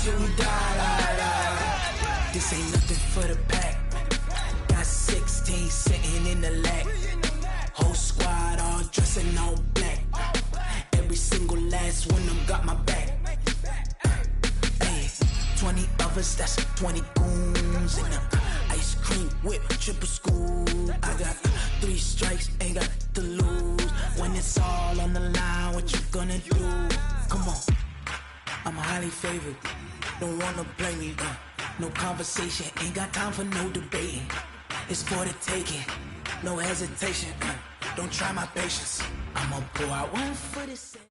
till we die. This ain't nothing for the pack. Got 16 sitting in the lag. Whole squad all dressing all black. Every single last one of them got my back. Hey, 20 of us, that's 20 goons in the ice cream whip, triple scoop. I got 3 strikes, ain't got to lose. When it's all on the line, what you gonna do? Come on, I'm highly favored. Don't wanna blame me. No conversation, ain't got time for no debating. It's for the taking, no hesitation. Don't try my patience. I'ma pour out one for the sake.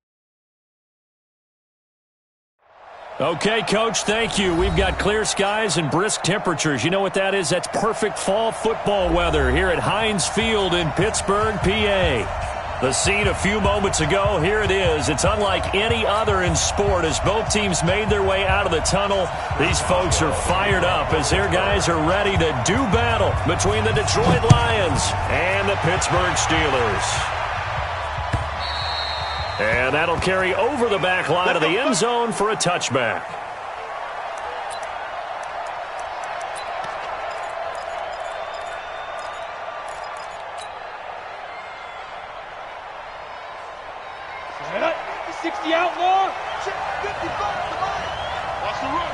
Okay, Coach, thank you. We've got clear skies and brisk temperatures. You know what that is? That's perfect fall football weather here at Heinz Field in Pittsburgh, PA. The scene a few moments ago, here it is. It's unlike any other in sport as both teams made their way out of the tunnel. These folks are fired up as their guys are ready to do battle between the Detroit Lions and the Pittsburgh Steelers. And that'll carry over the back line of the end zone for a touchback. Set up. 60 outlaw. 55. Watch the run.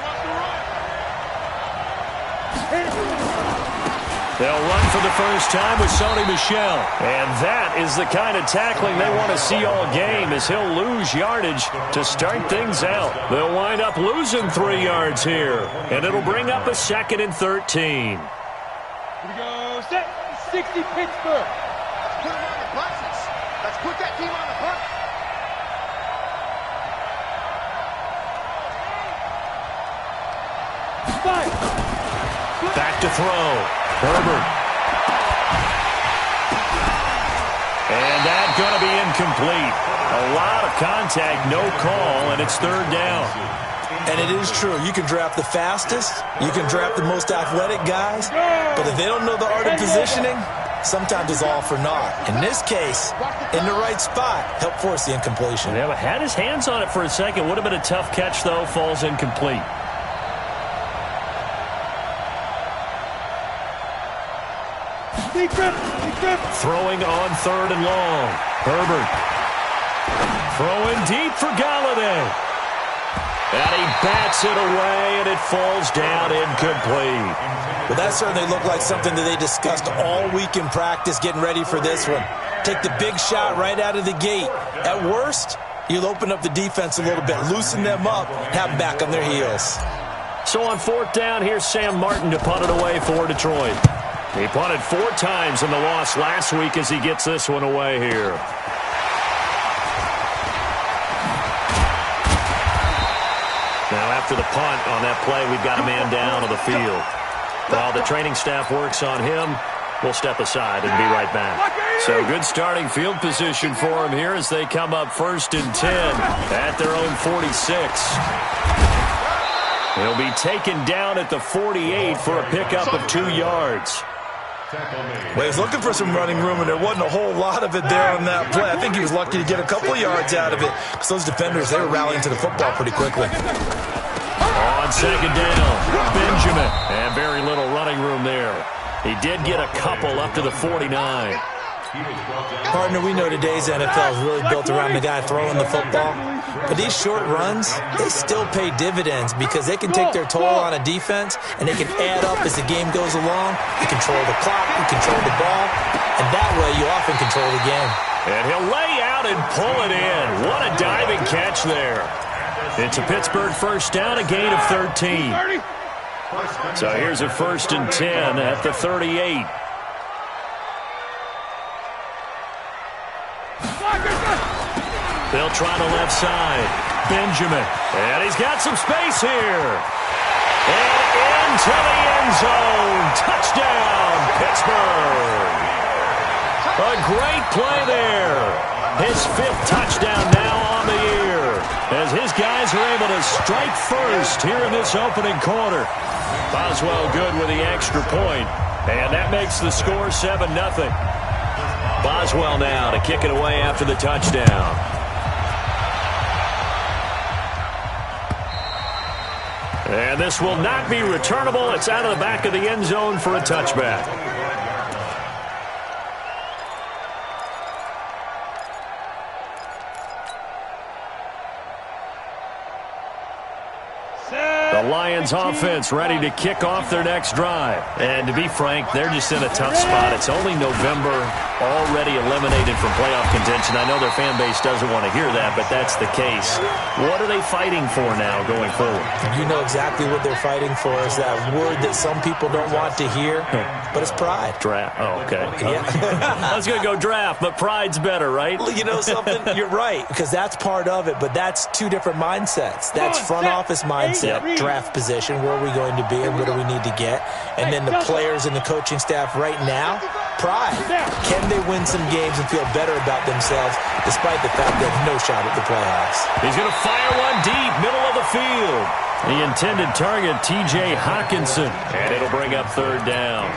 They'll run for the first time with Sony Michel. And that is the kind of tackling they want to see all game as he'll lose yardage to start things out. They'll wind up losing 3 yards here. And it'll bring up a 2nd and 13. Here we go. Set. 60 Pittsburgh. Let's put them on the buses. Let's put that team on the bus. Back to throw. Herbert. And that's going to be incomplete. A lot of contact, no call, and it's 3rd down. And it is true. You can draft the fastest. You can draft the most athletic guys. But if they don't know the art of positioning, sometimes it's all for naught. In this case, in the right spot, help force the incompletion. Yeah, but had his hands on it for a second. Would have been a tough catch, though. Falls incomplete. Throwing on 3rd and long. Herbert. Throwing deep for Galladay. And he bats it away, and it falls down incomplete. Well, that certainly looked like something that they discussed all week in practice getting ready for this one. Take the big shot right out of the gate. At worst, you'll open up the defense a little bit, loosen them up, have them back on their heels. So on 4th down, here's Sam Martin to punt it away for Detroit. He punted 4 times in the loss last week as he gets this one away here. Now after the punt on that play, we've got a man down on the field. While the training staff works on him, we'll step aside and be right back. So good starting field position for him here as they come up 1st and 10 at their own 46. He'll be taken down at the 48 for a pickup of 2 yards. Well, he's looking for some running room, and there wasn't a whole lot of it there on that play. I think he was lucky to get a couple yards out of it because those defenders, they were rallying to the football pretty quickly. On 2nd down, Benjamin. And very little running room there. He did get a couple up to the 49. Partner, we know today's NFL is really built around the guy throwing the football. But these short runs, they still pay dividends because they can take their toll on a defense and they can add up as the game goes along. You control the clock, you control the ball, and that way you often control the game. And he'll lay out and pull it in. What a diving catch there. It's a Pittsburgh 1st down, a gain of 13. So here's a 1st and 10 at the 38. They'll try the left side. Benjamin. And he's got some space here. And into the end zone. Touchdown, Pittsburgh. A great play there. His 5th touchdown now on the year as his guys are able to strike first here in this opening quarter. Boswell good with the extra point, and that makes the score 7-0. Boswell now to kick it away after the touchdown. And this will not be returnable. It's out of the back of the end zone for a touchback. The Lions offense ready to kick off their next drive. And to be frank, they're just in a tough spot. It's only November, already eliminated from playoff contention. I know their fan base doesn't want to hear that, but that's the case. What are they fighting for now going forward? You know exactly what they're fighting for is that word that some people don't want to hear, but it's pride. Draft. Oh, okay. Yeah. I was going to go draft, but pride's better, right? Well, you know something? You're right, because that's part of it, but that's two different mindsets. That's front office mindset, draft position, where are we going to be and what do we need to get? And then the players and the coaching staff right now, pride. Can they win some games and feel better about themselves despite the fact they have no shot at the playoffs? He's going to fire one deep, middle of the field. The intended target, T.J. Hawkinson. And it'll bring up third down.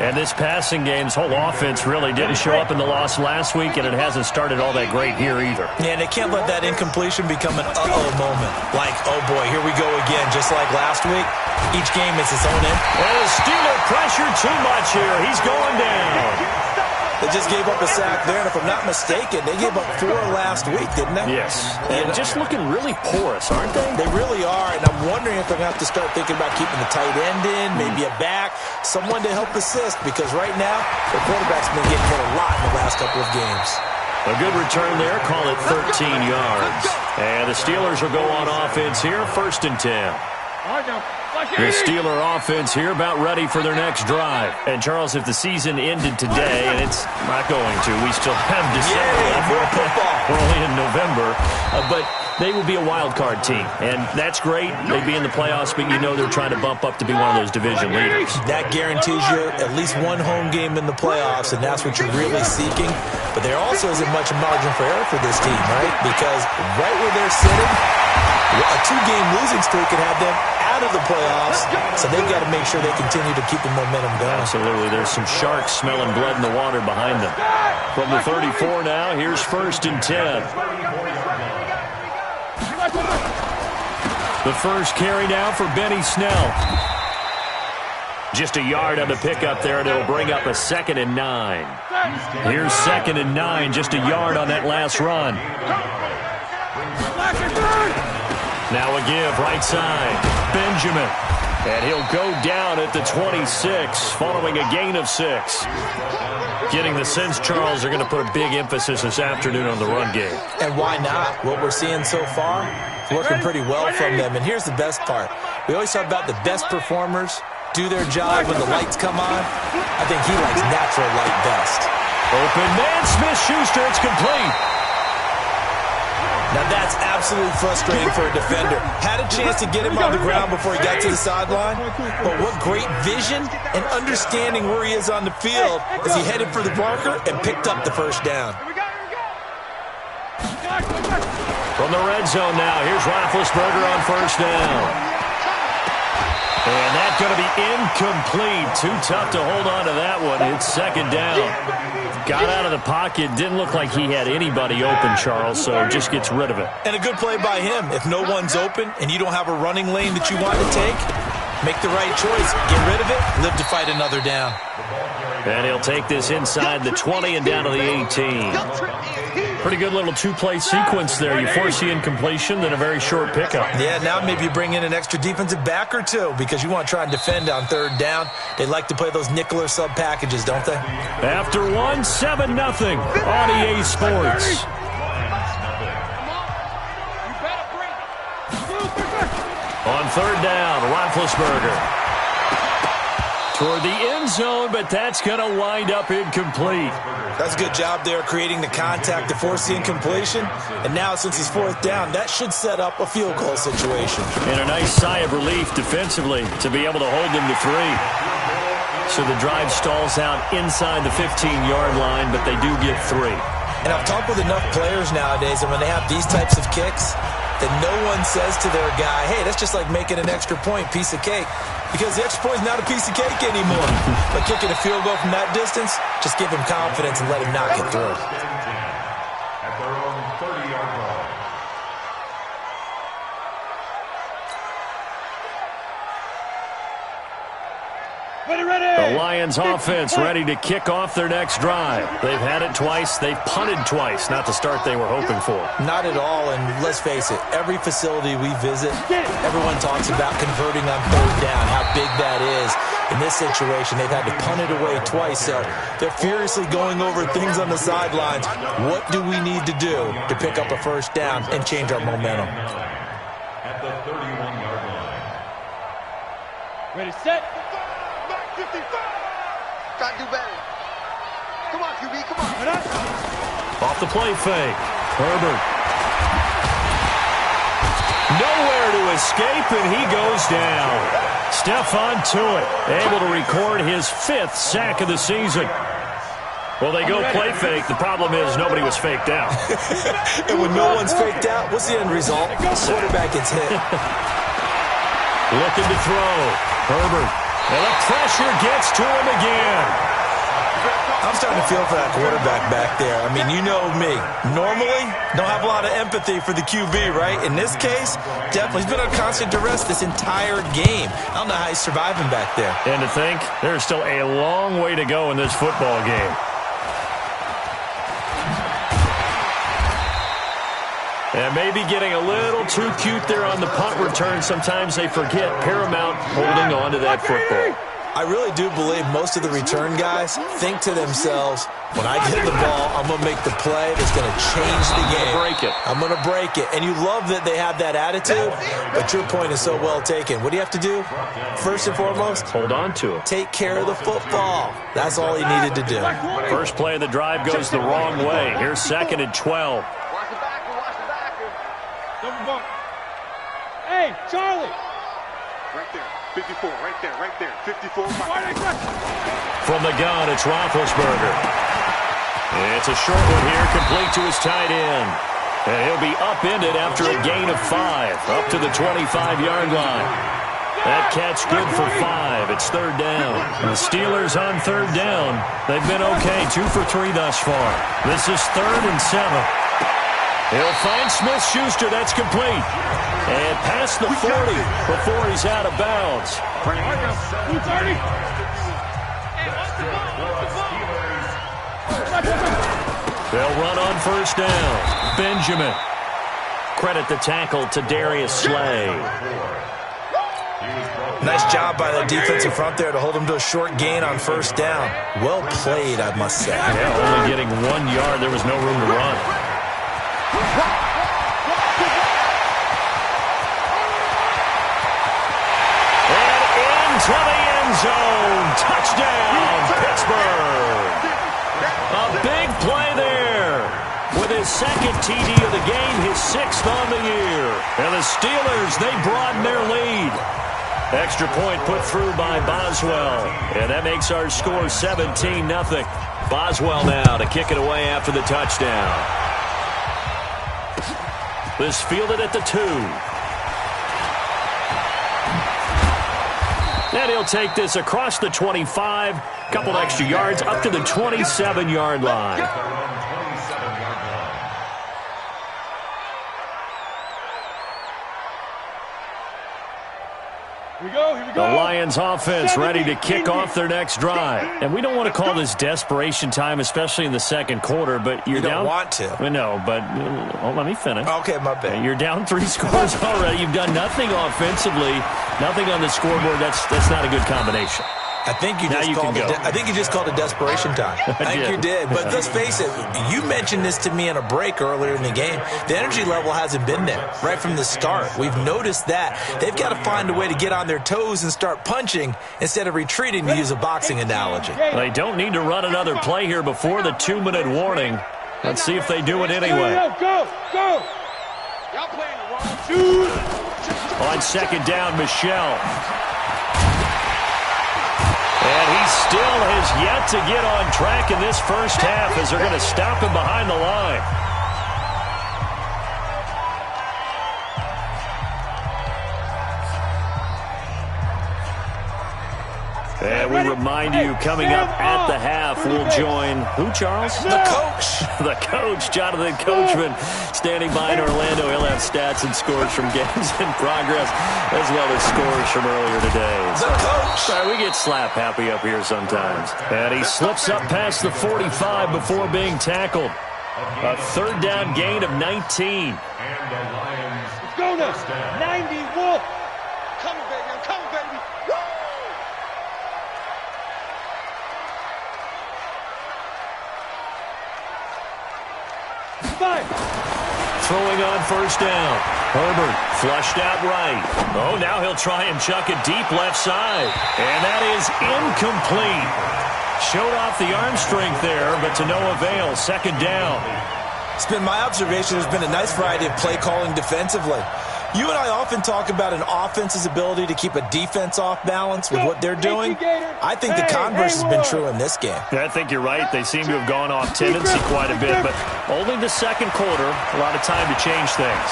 And this passing game's whole offense really didn't show up in the loss last week, and it hasn't started all that great here either. Yeah, and they can't let that incompletion become an uh-oh moment. Like, oh boy, here we go again, just like last week. Each game is its own end. And the Steeler pressure too much here. He's going down. They just gave up a sack there, and if I'm not mistaken, they gave up 4 last week, didn't they? Yes. And just looking really porous, aren't they? They really are, and I'm wondering if they're going to have to start thinking about keeping the tight end in, maybe a back, someone to help assist, because right now, their quarterback's been getting hit a lot in the last couple of games. A good return there, call it 13 yards. And the Steelers will go on offense here, 1st and 10. The Steeler offense here about ready for their next drive. And, Charles, if the season ended today, and it's not going to, we still have December left. We're only in November. But they will be a wild card team. And that's great. They'd be in the playoffs, but you know they're trying to bump up to be one of those division leaders. That guarantees you at least one home game in the playoffs, and that's what you're really seeking. But there also isn't much margin for error for this team, right? Because right where they're sitting, a 2-game losing streak could have them out of the playoffs, so they've got to make sure they continue to keep the momentum going. Absolutely. There's some sharks smelling blood in the water behind them. From the 34 now, here's 1st and 10. The first carry now for Benny Snell. Just a yard on the pickup there, and it'll bring up a 2nd and 9. Here's 2nd and 9, just a yard on that last run. Now a give, right side, Benjamin. And he'll go down at the 26, following a gain of 6. Getting the sense, Charles, they're going to put a big emphasis this afternoon on the run game. And why not? What we're seeing so far is working pretty well from them. And here's the best part. We always talk about the best performers do their job when the lights come on. I think he likes natural light best. Open man, Smith-Schuster, it's complete. Now that's absolutely frustrating for a defender. Had a chance to get him on the ground before he got to the sideline, but what great vision and understanding where he is on the field as he headed for the marker and picked up the first down. From the red zone now, here's Roethlisberger on 1st down. And that's going to be incomplete. Too tough to hold on to that one. It's 2nd down. Got out of the pocket. Didn't look like he had anybody open, Charles, so just gets rid of it. And a good play by him. If no one's open and you don't have a running lane that you want to take, make the right choice. Get rid of it. Live to fight another down. And he'll take this inside the 20 and down to the 18. Pretty good little 2-play sequence there. You force the incompletion, then a very short pickup. Yeah, now maybe you bring in an extra defensive back or two because you want to try and defend on 3rd down. They like to play those nickel or sub packages, don't they? After 1, 7-0 on EA Sports. On 3rd down, Roethlisberger. Toward the end zone, but that's going to wind up incomplete. That's a good job there creating the contact to force the incompletion. And now, since it's 4th down, that should set up a field goal situation. And a nice sigh of relief defensively to be able to hold them to 3. So the drive stalls out inside the 15-yard line, but they do get 3. And I've talked with enough players nowadays, and when they have these types of kicks, that no one says to their guy, hey, that's just like making an extra point, piece of cake. Because the extra point is not a piece of cake anymore. But kicking a field goal from that distance, just give him confidence and let him knock it through. At their own 30-yard line. The Lions offense ready to kick off their next drive. They've had it twice. They've punted twice. Not the start they were hoping for. Not at all, and let's face it, every facility we visit, everyone talks about converting on third down, how big that is. In this situation, they've had to punt it away twice, so they're furiously going over things on the sidelines. What do we need to do to pick up a first down and change our momentum? At the 31-yard line. Ready, set. 55. Try to do better. Come on, QB, come on. Off the play fake. Herbert. Nowhere to escape, and he goes down. Stephon Tuitt able to record his 5th sack of the season. Well, they go play fake. The problem is nobody was faked out. And when no one's faked out, what's the end result? Quarterback gets hit. Looking to throw. Herbert. And the pressure gets to him again. I'm starting to feel for that quarterback back there. I mean, you know me. Normally, don't have a lot of empathy for the QB, right? In this case, definitely. He's been on constant duress this entire game. I don't know how he's surviving back there. And to think, there's still a long way to go in this football game. And maybe getting a little too cute there on the punt return. Sometimes they forget paramount holding on to that football. I really do believe most of the return guys think to themselves, when I get the ball, I'm going to make the play that's going to change the game. I'm going to break it. And you love that they have that attitude, but your point is so well taken. What do you have to do? First and foremost, hold on to it. Take care of the football. That's all he needed to do. First play of the drive goes the wrong way. Here's 2nd and 12. Double bump. Hey, Charlie. Right there. 54, right there. 54. From the gun, it's Roethlisberger. It's a short one here, complete to his tight end. And he'll be upended after a gain of 5, up to the 25-yard line. That catch good for 5. It's 3rd down. The Steelers on 3rd down. They've been okay, 2 for 3 thus far. This is 3rd and 7. He'll find Smith-Schuster. That's complete. And past the 40 before he's out of bounds. 230. They'll run on 1st down. Benjamin. Credit the tackle to Darius Slay. Nice job by the defensive front there to hold him to a short gain on 1st down. Well played, I must say. Yeah, only getting 1 yard. There was no room to run. To the end zone. Touchdown, Pittsburgh. A big play there. With his 2nd TD of the game, his 6th on the year. And the Steelers, they broaden their lead. Extra point put through by Boswell. And that makes our score 17-0. Boswell now to kick it away after the touchdown. This fielded at the 2. And he'll take this across the 25, couple extra yards, up to the 27-yard line. Here we go. The Lions offense ready to kick off their next drive. And we don't want to call this desperation time, especially in the 2nd quarter, but you're down. You don't want to. No, but let me finish. Okay, my bad. You're down 3 scores already. You've done nothing offensively, nothing on the scoreboard. That's not a good combination. I think you just called it desperation time. I think you did. But let's face it, you mentioned this to me in a break earlier in the game. The energy level hasn't been there right from the start. We've noticed that. They've got to find a way to get on their toes and start punching instead of retreating, to use a boxing analogy. They don't need to run another play here before the 2-minute warning. Let's see if they do it anyway. Go. Y'all playing the wrong shoes. On 2nd down, Michelle. And he still has yet to get on track in this first half as they're going to stop him behind the line. And we remind you, coming up at the half, we'll join who, Charles? The coach. The coach, Jonathan Coachman, standing by in Orlando. He'll have stats and scores from games in progress, as well as scores from earlier today. The coach. Sorry, we get slap happy up here sometimes. And he slips up past the 45 before being tackled. A third down gain of 19. And the Lions. Let's go now. 90, Wolf. Come, baby. I'm coming, baby. Woo! Five. Throwing on first down. Herbert flushed out right. Oh, now he'll try and chuck it deep left side. And that is incomplete. Showed off the arm strength there, but to no avail. Second down. It's been my observation there's been a nice variety of play calling defensively. You and I often talk about an offense's ability to keep a defense off balance with what they're doing. I think the converse has been true in this game. I think you're right. They seem to have gone off tendency quite a bit, but only the second quarter. A lot of time to change things.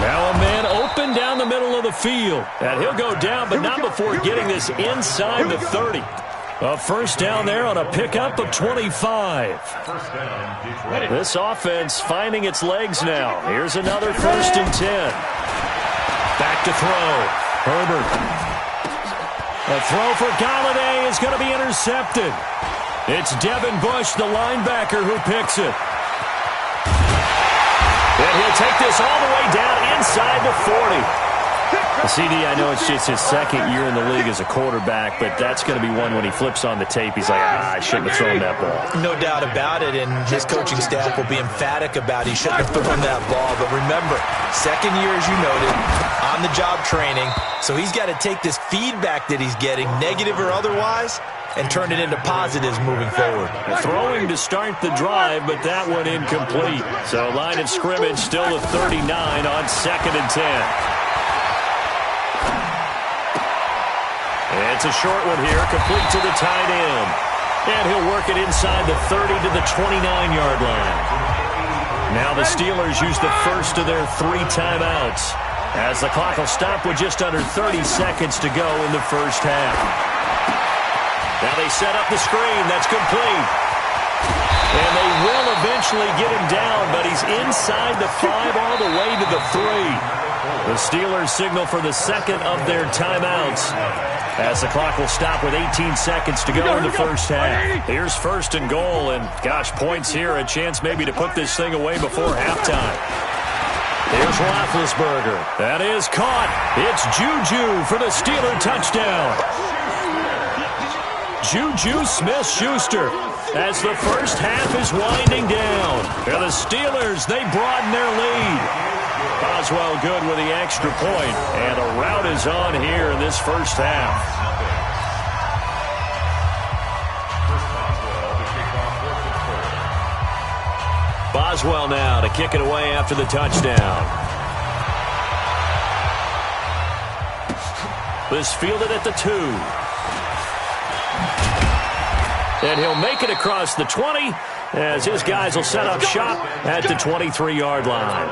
Now a man open down the middle of the field. And he'll go down, but not before getting this inside the 30. A first down there on a pickup of 25. First down, Detroit. This offense finding its legs now. Here's another 1st and 10. Back to throw. Herbert. A throw for Galladay is going to be intercepted. It's Devin Bush, the linebacker, who picks it. And he'll take this all the way down inside the 40. CD, I know it's just his second year in the league as a quarterback, but that's going to be one when he flips on the tape. He's like, I shouldn't have thrown that ball. No doubt about it, and his coaching staff will be emphatic about he shouldn't have thrown that ball. But remember, second year, as you noted, on-the-job training, so he's got to take this feedback that he's getting, negative or otherwise, and turn it into positives moving forward. Throwing to start the drive, but that one incomplete. So line of scrimmage still at 39 on 2nd and 10. It's a short one here, complete to the tight end. And he'll work it inside the 30 to the 29-yard line. Now the Steelers use the first of their 3 timeouts, as the clock will stop with just under 30 seconds to go in the first half. Now they set up the screen. That's complete. And they will eventually get him down, but he's inside the 5 all the way to the 3. The Steelers signal for the second of their timeouts, as the clock will stop with 18 seconds to go in the first half. Here's 1st and goal, and gosh, points here, a chance maybe to put this thing away before halftime. Here's Roethlisberger. That is caught. It's Juju for the Steeler touchdown. Juju Smith-Schuster, as the first half is winding down. And the Steelers, they broaden their lead. Boswell good with the extra point, and a rout is on here in this first half. Boswell now to kick it away after the touchdown. This fielded at the 2. And he'll make it across the 20, as his guys will set up shop at the 23-yard line.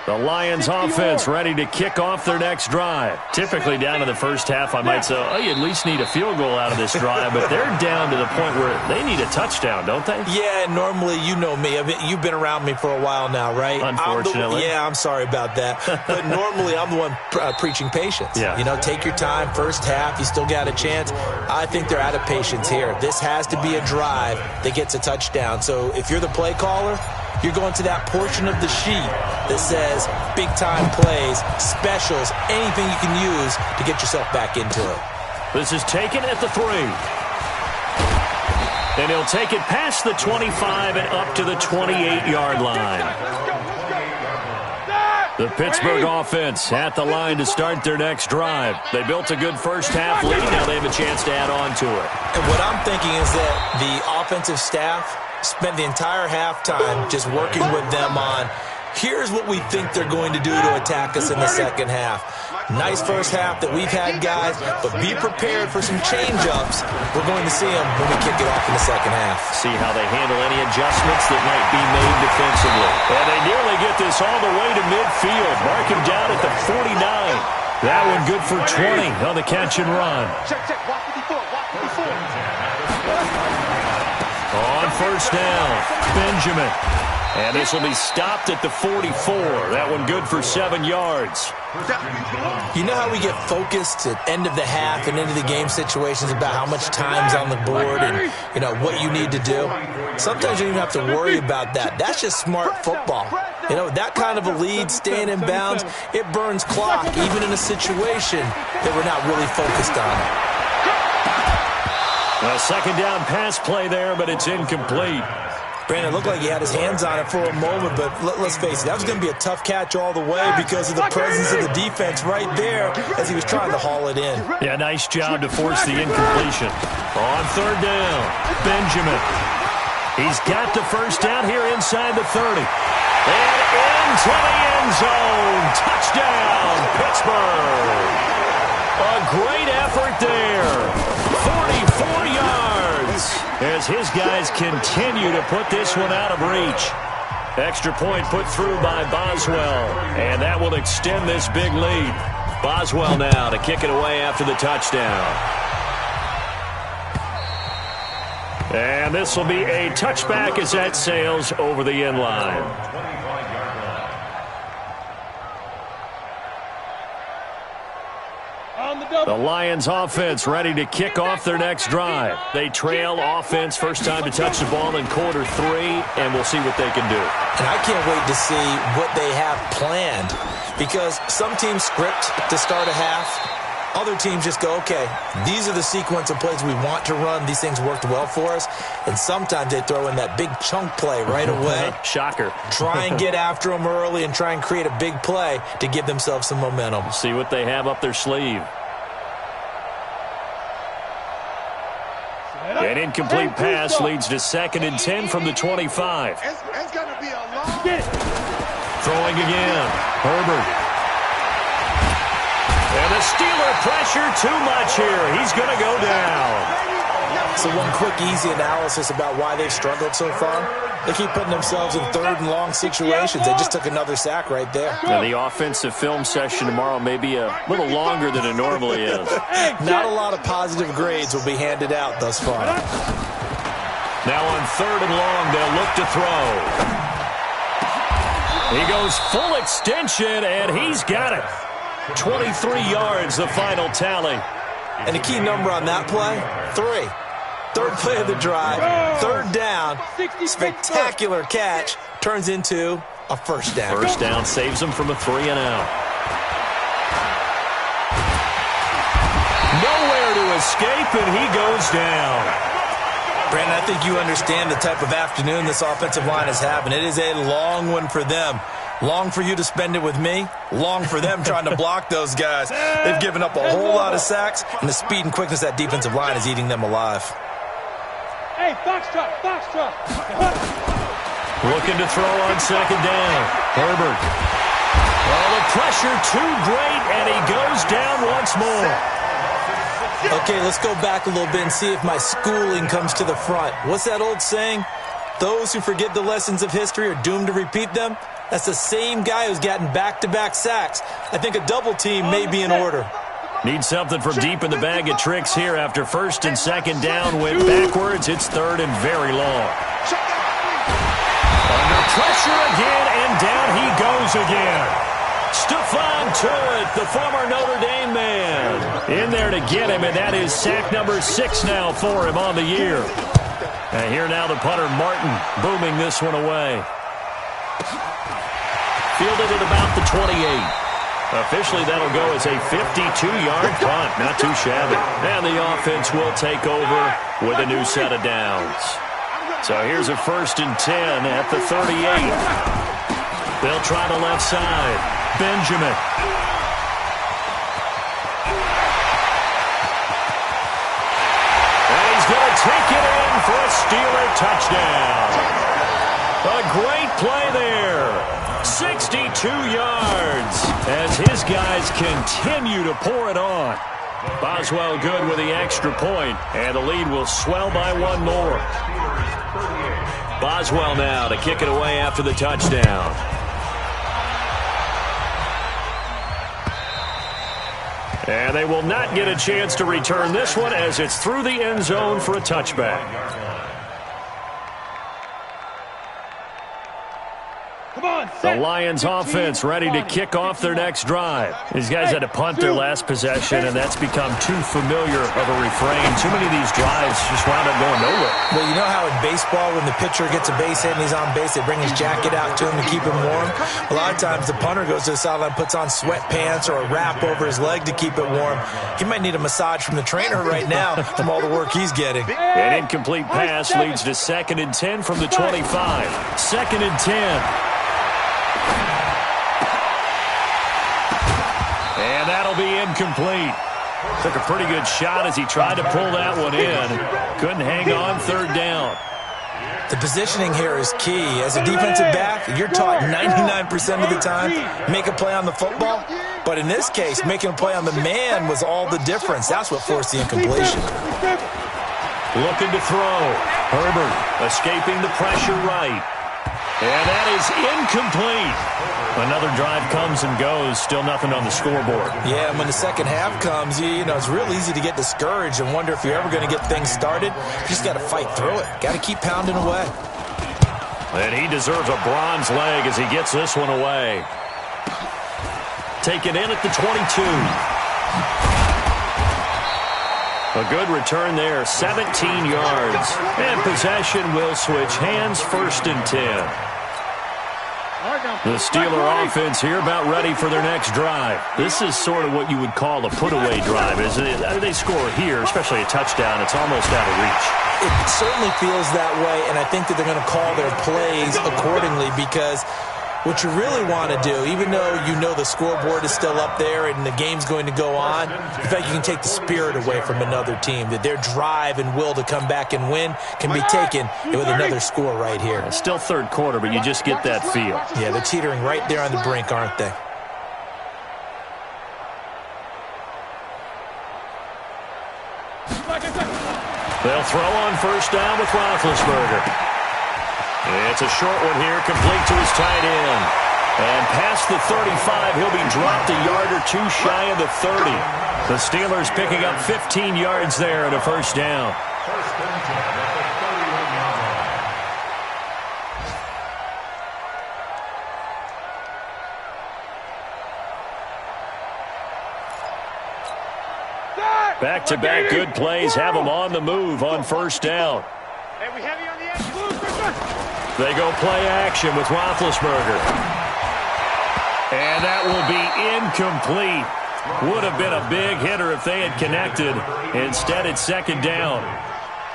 The Lions offense ready to kick off their next drive. Typically down to the first half, I might say, oh, you at least need a field goal out of this drive, but they're down to the point where they need a touchdown, don't they? Yeah, normally, you know me. I mean, you've been around me for a while now, right? Unfortunately. I'm sorry about that. But normally, I'm the one preaching patience. Yeah. You know, take your time. First half, you still got a chance. I think they're out of patience here. This has to be a drive that gets a touchdown. So if you're the play caller, you're going to that portion of the sheet that says big-time plays, specials, anything you can use to get yourself back into it. This is taken at the 3. And he'll take it past the 25 and up to the 28-yard line. The Pittsburgh offense at the line to start their next drive. They built a good first-half lead. Now they have a chance to add on to it. And what I'm thinking is that the offensive staff spent the entire halftime just working with them on, here's what we think they're going to do to attack us in the second half. Nice first half that we've had, guys, but be prepared for some change-ups. We're going to see them when we kick it off in the second half. See how they handle any adjustments that might be made defensively. And they nearly get this all the way to midfield. Mark him down at the 49. That one good for 20 on the catch and run. Check, watch 54, watch 54. On first down, Benjamin. And this will be stopped at the 44. That one good for 7 yards. You know how we get focused at end of the half and into the game situations about how much time's on the board and, what you need to do? Sometimes you don't even have to worry about that. That's just smart football. That kind of a lead, staying in bounds, it burns clock, even in a situation that we're not really focused on. A second down pass play there, but it's incomplete. Brandon, it looked like he had his hands on it for a moment, but let's face it, that was going to be a tough catch all the way because of the presence of the defense right there as he was trying to haul it in. Yeah, nice job to force the incompletion. On third down, Benjamin. He's got the first down here inside the 30. And into the end zone. Touchdown, Pittsburgh. A great effort there. 44 yards as his guys continue to put this one out of reach. Extra point put through by Boswell, and that will extend this big lead. Boswell now to kick it away after the touchdown. And this will be a touchback as that sails over the end line. The Lions offense ready to kick off their next drive. They trail offense first time to touch the ball in quarter 3, and we'll see what they can do. And I can't wait to see what they have planned because some teams script to start a half. Other teams just go, okay, these are the sequence of plays we want to run. These things worked well for us. And sometimes they throw in that big chunk play right away. Shocker. Try and get after them early and try and create a big play to give themselves some momentum. See what they have up their sleeve. An incomplete pass leads to 2nd and 10 from the 25. It's going to be a long... Throwing again. Herbert. And the Steeler pressure too much here. He's going to go down. So one quick, easy analysis about why they've struggled so far. They keep putting themselves in 3rd and long situations. They just took another sack right there. Now the offensive film session tomorrow may be a little longer than it normally is. Not a lot of positive grades will be handed out thus far. Now on 3rd and long, they'll look to throw. He goes full extension, and he's got it. 23 yards, the final tally. And the key number on that play, 3. 3rd play of the drive, 3rd down, spectacular catch, turns into a first down. First down saves him from a 3-and-out. Nowhere to escape, and he goes down. Brandon, I think you understand the type of afternoon this offensive line is having. It is a long one for them. Long for you to spend it with me. Long for them trying to block those guys. They've given up a whole lot of sacks, and the speed and quickness of that defensive line is eating them alive. Hey, Foxtrot. Looking to throw on 2nd down. Herbert. Oh, the pressure too great, and he goes down once more. Okay, let's go back a little bit and see if my schooling comes to the front. What's that old saying? Those who forget the lessons of history are doomed to repeat them. That's the same guy who's gotten back-to-back sacks. I think a double team may be in order. Need something from deep in the bag of tricks here after 1st and 2nd down. Went backwards. It's 3rd and very long. Under pressure again, and down he goes again. Stephon Tuitt, the former Notre Dame man, in there to get him, and that is sack number 6 now for him on the year. And here now the punter, Martin, booming this one away. Fielded at about the 28. Officially, that'll go as a 52-yard punt. Not too shabby. And the offense will take over with a new set of downs. So here's a 1st and 10 at the 38. They'll try the left side. Benjamin. And he's going to take it in for a Steeler touchdown. A great play there. 62 yards as his guys continue to pour it on. Boswell good with the extra point, and the lead will swell by one more. Boswell now to kick it away after the touchdown. And they will not get a chance to return this one as it's through the end zone for a touchback. The Lions offense ready to kick off their next drive. These guys had to punt their last possession, and that's become too familiar of a refrain. Too many of these drives just wound up going nowhere. Well, you know how in baseball when the pitcher gets a base hit and he's on base, they bring his jacket out to him to keep him warm? A lot of times the punter goes to the sideline, puts on sweatpants or a wrap over his leg to keep it warm. He might need a massage from the trainer right now from all the work he's getting. An incomplete pass leads to 2nd and 10 from the 25. 2nd and 10. And that'll be incomplete. Took a pretty good shot as he tried to pull that one in. Couldn't hang on 3rd down. The positioning here is key. As a defensive back, you're taught 99% of the time, make a play on the football. But in this case, making a play on the man was all the difference. That's what forced the incompletion. Looking to throw. Herbert escaping the pressure right. And that is incomplete. Another drive comes and goes. Still nothing on the scoreboard. Yeah, and when the second half comes, you know, it's real easy to get discouraged and wonder if you're ever going to get things started. You just got to fight through it. Got to keep pounding away. And he deserves a bronze leg as he gets this one away. Taken in at the 22. A good return there, 17 yards. And possession will switch hands, 1st and 10. The Steeler offense here about ready for their next drive. This is sort of what you would call a put-away drive, isn't it? They score here, especially a touchdown. It's almost out of reach. It certainly feels that way, and I think that they're going to call their plays accordingly because what you really want to do, even though you know the scoreboard is still up there and the game's going to go on, in fact, you can take the spirit away from another team, that their drive and will to come back and win can be taken with another score right here. It's still 3rd quarter, but you just get that feel. Yeah, they're teetering right there on the brink, aren't they? They'll throw on 1st down with Roethlisberger. It's a short one here, complete to his tight end. And past the 35, he'll be dropped a yard or two shy of the 30. The Steelers picking up 15 yards there and a 1st down. Back-to-back good plays have them on the move on 1st down. Hey, we heavy on the edge. They go play action with Roethlisberger. And that will be incomplete. Would have been a big hitter if they had connected. Instead, it's 2nd down.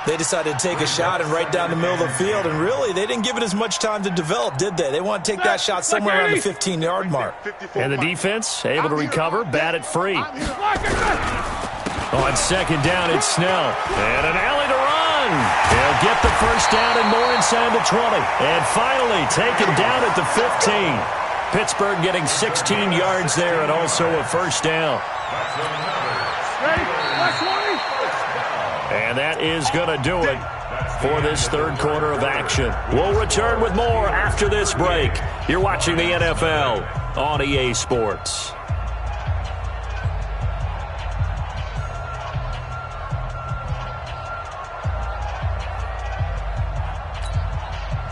They decided to take a shot and right down the middle of the field, and really, they didn't give it as much time to develop, did they? They want to take that shot somewhere around the 15-yard mark. And the defense able to recover, bat it free. On 2nd down, it's Snell. And an alley to run. They'll get the 1st down and more inside the 20. And finally taken down at the 15. Pittsburgh getting 16 yards there and also a 1st down. And that is going to do it for this 3rd quarter of action. We'll return with more after this break. You're watching the NFL on EA Sports.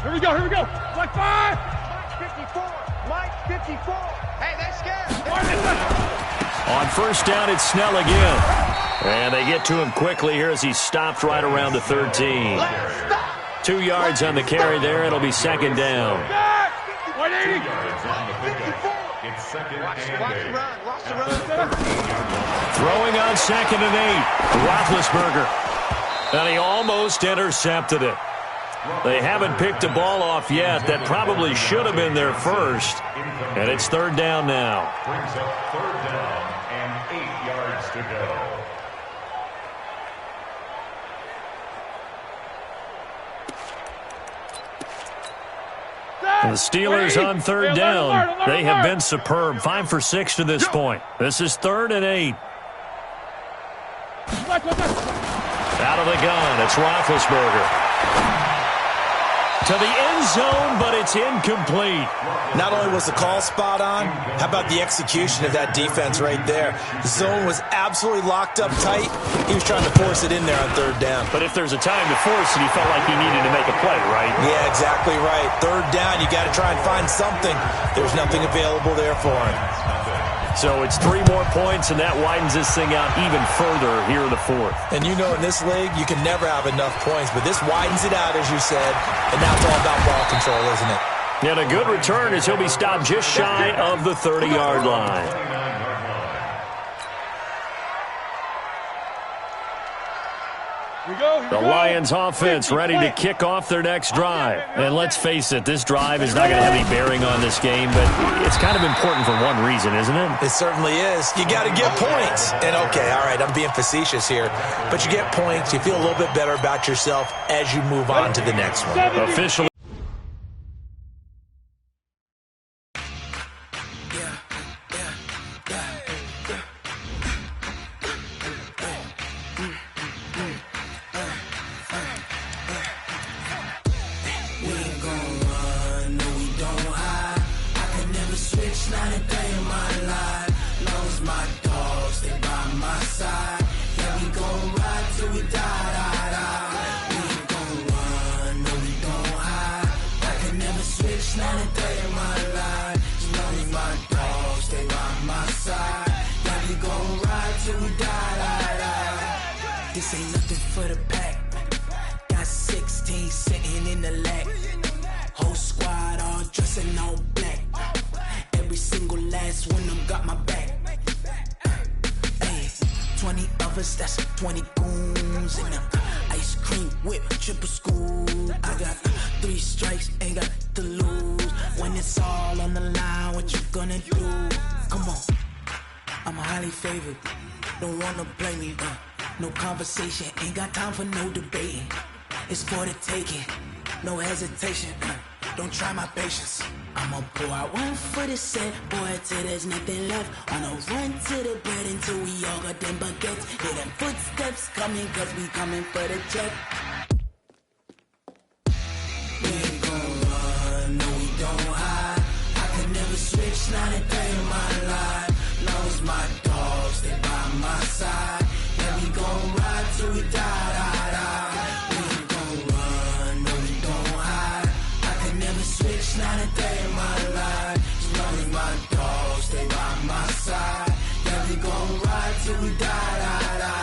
Here we go, here we go. Like 5. Mike 54. Hey, they're scared. On 1st down, it's Snell again. And they get to him quickly here as he stopped right around the 13. 2 yards on the carry there. It'll be 2nd down. 180. Watch the run. Throwing on 2nd and 8. Roethlisberger. And he almost intercepted it. They haven't picked a ball off yet. That probably should have been their first. And it's 3rd down now. Brings up 3rd down and 8 yards to go. The Steelers on third down. They have been superb. 5 for 6 to this point. This is 3rd and 8. Out of the gun, it's Roethlisberger. To the end zone, but it's incomplete. Not only was the call spot on, how about the execution of that defense right there? The zone was absolutely locked up tight. He was trying to force it in there on 3rd down. But if there's a time to force it, he felt like he needed to make a play, right? Yeah, exactly right. 3rd down, you got to try and find something. There's nothing available there for him. So it's 3 more points, and that widens this thing out even further here in the 4th. And you know in this league, you can never have enough points, but this widens it out, as you said, and now it's all about ball control, isn't it? And a good return as he'll be stopped just shy of the 30-yard line. The Lions offense ready to kick off their next drive. And let's face it, this drive is not going to have any bearing on this game, but it's kind of important for one reason, isn't it? It certainly is. You got to get points. And okay, all right, I'm being facetious here, but you get points, you feel a little bit better about yourself as you move on to the next one. Officially. This ain't nothing for the pack. Got 16 sitting in the lag. Whole squad all dressed in all black. Every single last one of them got my back. Hey, 20 of us, that's 20 goons in the ice cream whip, triple school. I got 3 strikes, ain't got to lose. When it's all on the line, what you gonna do? Come on, I'm highly favored. Don't wanna blame me, no conversation, ain't got time for no debating. It's for the taking, no hesitation. Don't try my patience. I'ma pour out one for the set, boy, till there's nothing left. On a run to the bread until we all got them baguettes. Hear them footsteps coming, cause we coming for the check. We ain't gon' run, no we don't hide. I can never switch, not a day in my life. Long as my dogs, they by my side. Yeah, we gon' ride till we die, die, die. We ain't gon' run, no we don't hide. I can never switch, not a day in my life. As long as my dogs stay by my side. Yeah, we gon' ride till we die, die, die.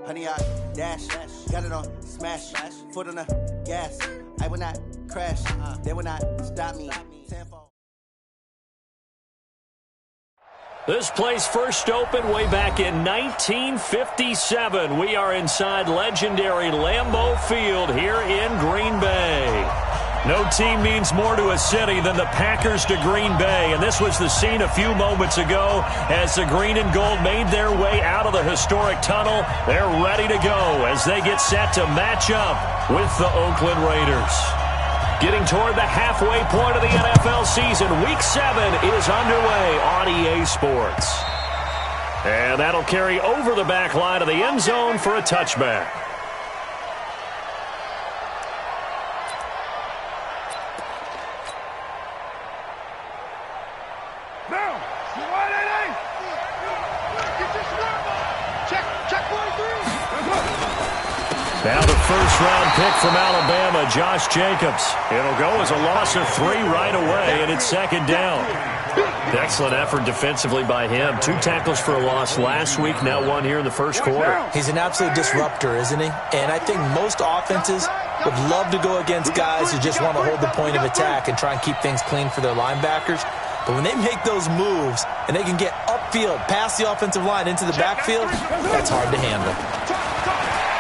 Honey, I dash, got it on smash, foot on the gas. I will not crash, they will not stop me. Tenfold. This place first opened way back in 1957. We are inside legendary Lambeau Field here in Green Bay. No team means more to a city than the Packers to Green Bay, and this was the scene a few moments ago as the green and gold made their way out of the historic tunnel. They're ready to go as they get set to match up with the Oakland Raiders. Getting toward the halfway point of the NFL season, Week 7 is underway on EA Sports. And that'll carry over the back line of the end zone for a touchback. Now the first-round pick from Alabama, Josh Jacobs. It'll go as a loss of 3 right away, and it's second down. Excellent effort defensively by him. 2 tackles for a loss last week, now 1 here in the first quarter. He's an absolute disruptor, isn't he? And I think most offenses would love to go against guys who just want to hold the point of attack and try and keep things clean for their linebackers. But when they make those moves and they can get upfield, past the offensive line into the backfield, that's hard to handle.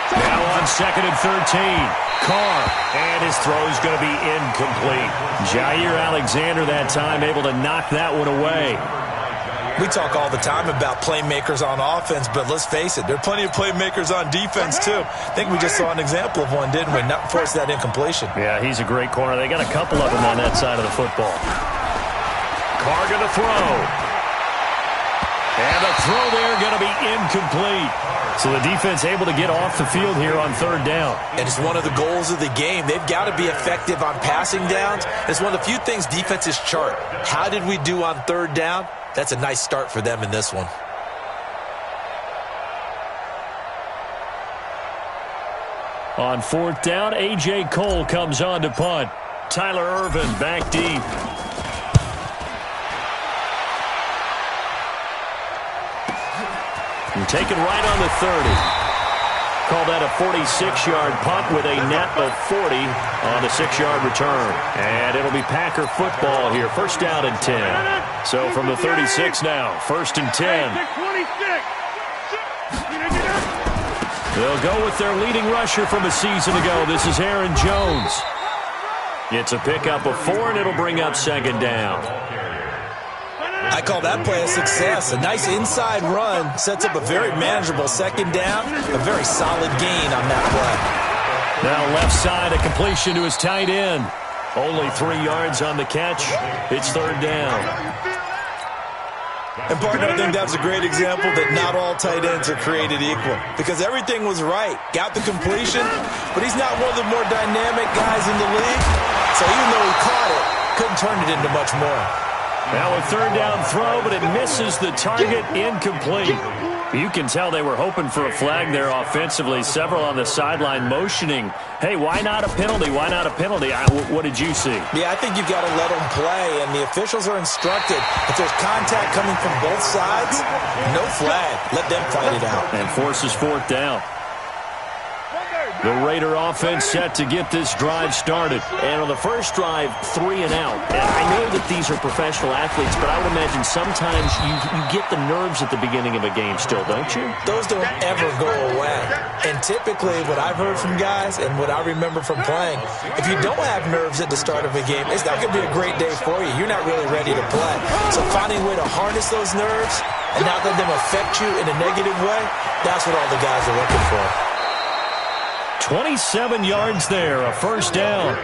Now on 2nd and 13. Carr, and his throw is going to be incomplete. Jair Alexander that time able to knock that one away. We talk all the time about playmakers on offense, but let's face it, there are plenty of playmakers on defense too. I think we just saw an example of one, didn't we? Not force that incompletion. Yeah, he's a great corner. They got a couple of them on that side of the football. Carr going to throw. And the throw there going to be incomplete. So the defense able to get off the field here on 3rd down. And it's one of the goals of the game. They've got to be effective on passing downs. It's one of the few things defenses chart. How did we do on 3rd down? That's a nice start for them in this one. On 4th down, A.J. Cole comes on to punt. Tyler Ervin back deep. And taken right on the 30. Call that a 46-yard punt with a net of 40 on the 6-yard return. And it'll be Packer football here. First down and 10. So from the 36 now, 1st and 10. They'll go with their leading rusher from a season ago. This is Aaron Jones. It's a pickup of 4, and it'll bring up 2nd down. I call that play a success. A nice inside run sets up a very manageable 2nd down. A very solid gain on that play. Now left side, a completion to his tight end. Only 3 yards on the catch. It's 3rd down. And partner, I think that's a great example that not all tight ends are created equal. Because everything was right. Got the completion, but he's not one of the more dynamic guys in the league. So even though he caught it, couldn't turn it into much more. Now a 3rd down throw, but it misses the target, incomplete. You can tell they were hoping for a flag there offensively. Several on the sideline motioning. Hey, why not a penalty? Why not a penalty? What did you see? Yeah, I think you've got to let them play, and the officials are instructed. If there's contact coming from both sides, no flag. Let them fight it out. And forces 4th down. The Raider offense set to get this drive started. And on the first drive, 3 and out. And I know that these are professional athletes, but I would imagine sometimes you get the nerves at the beginning of a game still, don't you? Those don't ever go away. And typically what I've heard from guys and what I remember from playing, if you don't have nerves at the start of a game, it's not going to be a great day for you. You're not really ready to play. So finding a way to harness those nerves and not let them affect you in a negative way, that's what all the guys are looking for. 27 yards there, a 1st down.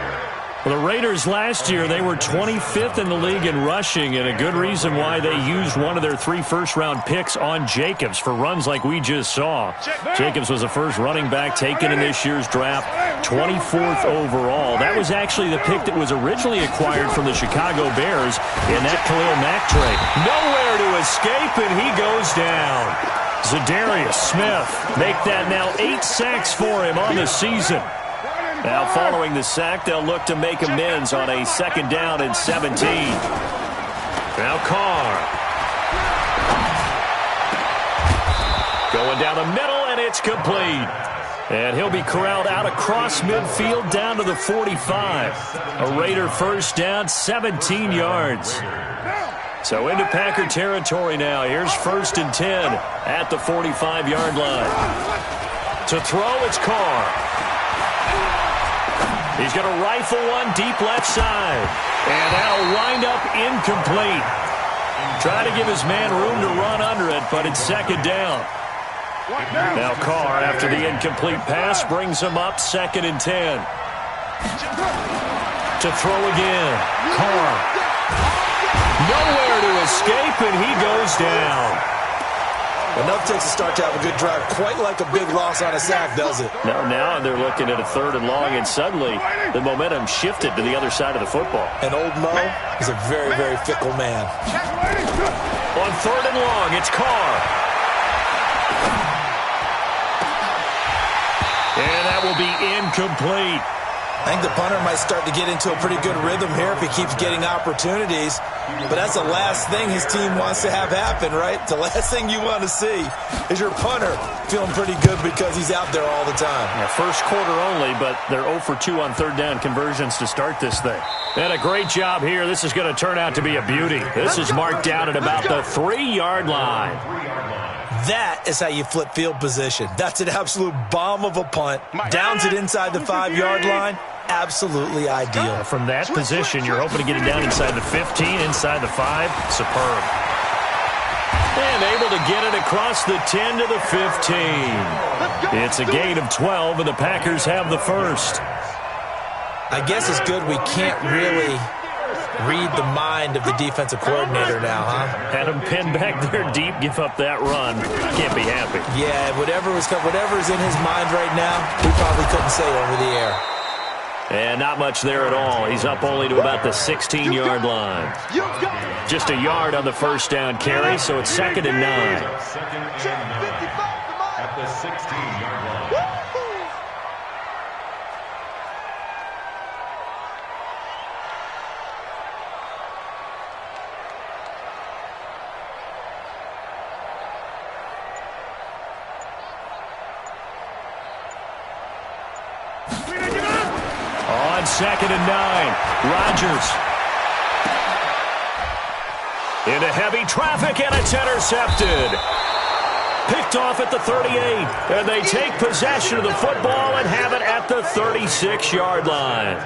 Well, the Raiders last year, they were 25th in the league in rushing, and a good reason why they used one of their 3 first-round picks on Jacobs for runs like we just saw. Jacobs was the first running back taken in this year's draft, 24th overall. That was actually the pick that was originally acquired from the Chicago Bears in that Khalil Mack trade. Nowhere to escape, and he goes down. Zadarius Smith make that now 8 sacks for him on the season. Now following the sack, they'll look to make amends on a 2nd down and 17. Now Carr. Going down the middle, and it's It's complete. And he'll be corralled out across midfield down to the 45. A Raider first down, 17 yards. So into Packer territory now. Here's 1st and 10 at the 45-yard line. To throw, it's Carr. He's going to rifle one deep left side. And that'll wind up incomplete. Try to give his man room to run under it, but it's 2nd down. Now Carr, after the incomplete pass, brings him up 2nd and 10. To throw again. Carr. Nowhere to escape, and he goes down. Enough takes to start to have a good drive. Quite like a big loss on a sack, does it? No, now they're looking at a 3rd and long, and suddenly the momentum shifted to the other side of the football. And old Mo is a very, very fickle man. On 3rd and long, it's Carr. And that will be incomplete. I think the punter might start to get into a pretty good rhythm here if he keeps getting opportunities. But that's the last thing his team wants to have happen, right? The last thing you want to see is your punter feeling pretty good because he's out there all the time. Yeah, first quarter only, but they're 0 for 2 on 3rd down conversions to start this thing. And a great job here. This is going to turn out to be a beauty. This is marked down at about the 3-yard line. That is how you flip field position. That's an absolute bomb of a punt. Downs it inside the 5-yard line. Absolutely ideal. From that position, you're hoping to get it down inside the 15, inside the 5. Superb. And able to get it across the 10 to the 15. It's a gain of 12, and the Packers have the first. I guess it's good we can't really read the mind of the defensive coordinator now, huh? Had him pinned back there deep, give up that run. Can't be happy. Yeah, whatever's in his mind right now, we probably couldn't say over the air. And not much there at all. He's up only to about the 16-yard line. Just a yard on the first down carry, so it's 2nd and 9. At the 16-yard line. On 2nd and 9, Rodgers. Into heavy traffic, and it's intercepted. Picked off at the 38, and they take possession of the football and have it at the 36-yard line.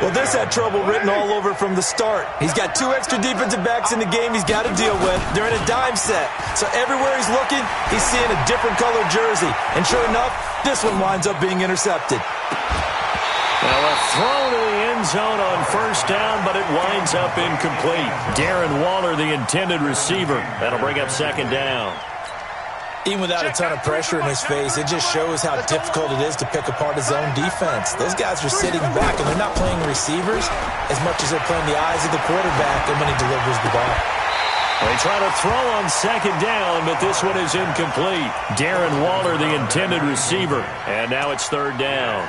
Well, this had trouble written all over from the start. He's got 2 extra defensive backs in the game he's got to deal with. They're in a dime set. So everywhere he's looking, he's seeing a different colored jersey. And sure enough, this one winds up being intercepted. Now a throw to the end zone on first down, but it winds up incomplete. Darren Waller, the intended receiver. That'll bring up 2nd down. Even without a ton of pressure in his face, it just shows how difficult it is to pick apart his own defense. Those guys are sitting back, and they're not playing receivers as much as they're playing the eyes of the quarterback and when he delivers the ball. They try to throw on 2nd down, but this one is incomplete. Darren Waller, the intended receiver. And now it's 3rd down.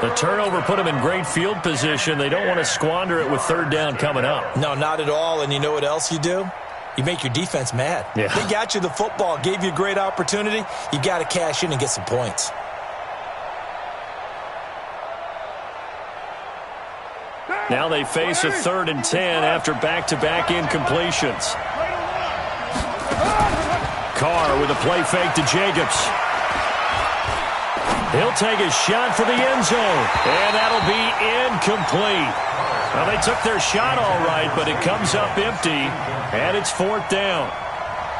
The turnover put them in great field position. They don't want to squander it with 3rd down coming up. No, not at all. And you know what else you do? You make your defense mad. Yeah. They got you the football, gave you a great opportunity. You got to cash in and get some points. Now they face a 3rd and 10 after back-to-back incompletions. Carr with a play fake to Jacobs. He'll take a shot for the end zone, and that'll be incomplete. Well, they took their shot all right, but it comes up empty, and it's 4th down.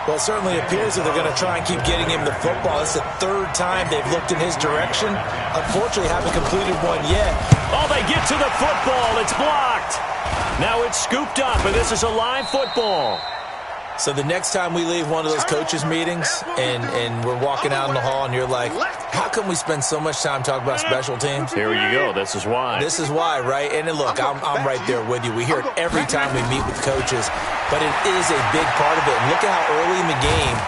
Well, it certainly appears that they're going to try and keep getting him the football. It's the 3rd time they've looked in his direction. Unfortunately, haven't completed one yet. Oh, they get to the football. It's blocked. Now it's scooped up, and this is a live football. So the next time we leave one of those coaches' meetings and we're walking out in the hall and you're like, how come we spend so much time talking about special teams? Here you go. This is why. This is why, right? And look, I'm right there with you. We hear it every time we meet with coaches, but it is a big part of it. And look at how early in the game.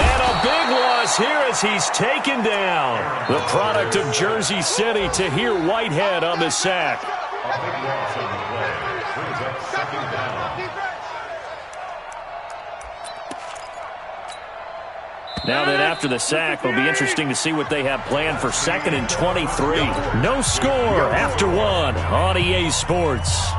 And a big loss here as he's taken down. The product of Jersey City, Tahir Whitehead on the sack. A big loss on the play. Brings up 2nd down. Now that after the sack, it'll be interesting to see what they have planned for 2nd and 23. No score after 1 on EA Sports.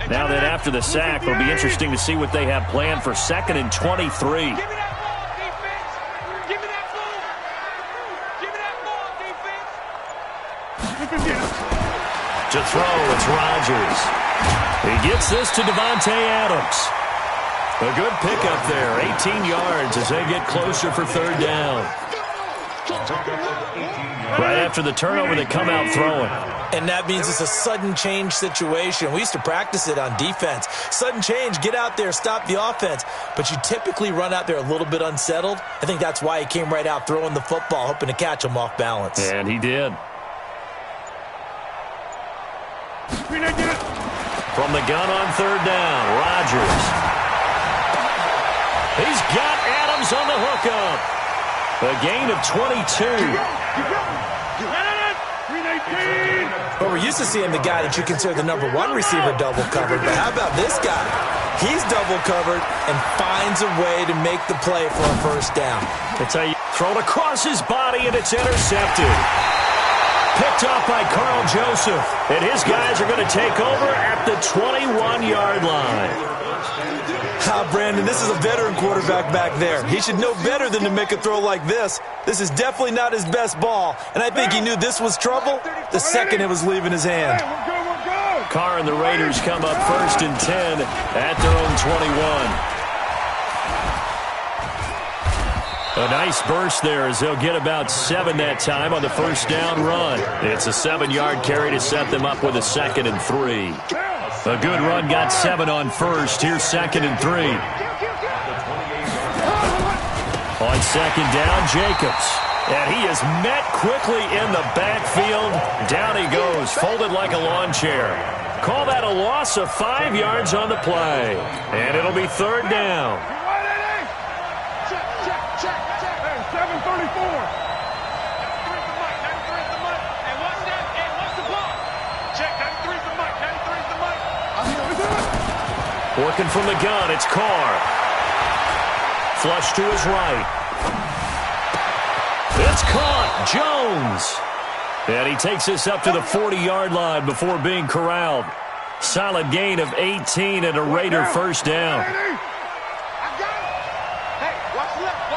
Now that after the sack, it'll be interesting to see what they have planned for 2nd and 23. Give me that ball, defense. Give me that ball. Give me that ball, defense. To throw, it's Rodgers. He gets this to Devontae Adams. A good pickup there, 18 yards as they get closer for 3rd down. Right after the turnover, they come out throwing. And that means it's a sudden change situation. We used to practice it on defense. Sudden change, get out there, stop the offense. But you typically run out there a little bit unsettled. I think that's why he came right out throwing the football, hoping to catch him off balance. And he did. From the gun on 3rd down, Rodgers. He's got Adams on the hookup. A gain of 22. But we're used to seeing the guy that you consider the #1 receiver double covered. But how about this guy? He's double covered and finds a way to make the play for a 1st down. That's how you throw it across his body, and it's intercepted. Picked off by Carl Joseph. And his guys are going to take over at the 21-yard line. Brandon, this is a veteran quarterback back there. He should know better than to make a throw like this. This is definitely not his best ball, and I think he knew this was trouble the second it was leaving his hand. Carr and the Raiders come up 1st and 10 at their own 21. A nice burst there as they'll get about 7 that time on the 1st down run. It's a 7-yard carry to set them up with a 2nd and 3. A good run got 7 on 1st. Here's 2nd and 3. On 2nd down, Jacobs. And he is met quickly in the backfield. Down he goes, folded like a lawn chair. Call that a loss of 5 yards on the play. And it'll be 3rd down. Check. Hey, 734. And what's that? And what's the ball? Check, 93's the mic. 93's the mic. Working from the gun, it's Carr. Flush to his right. It's caught. Jones. And he takes this up to the 40-yard line before being corralled. Solid gain of 18 and a Raider 1st down. I got it. Hey, watch left.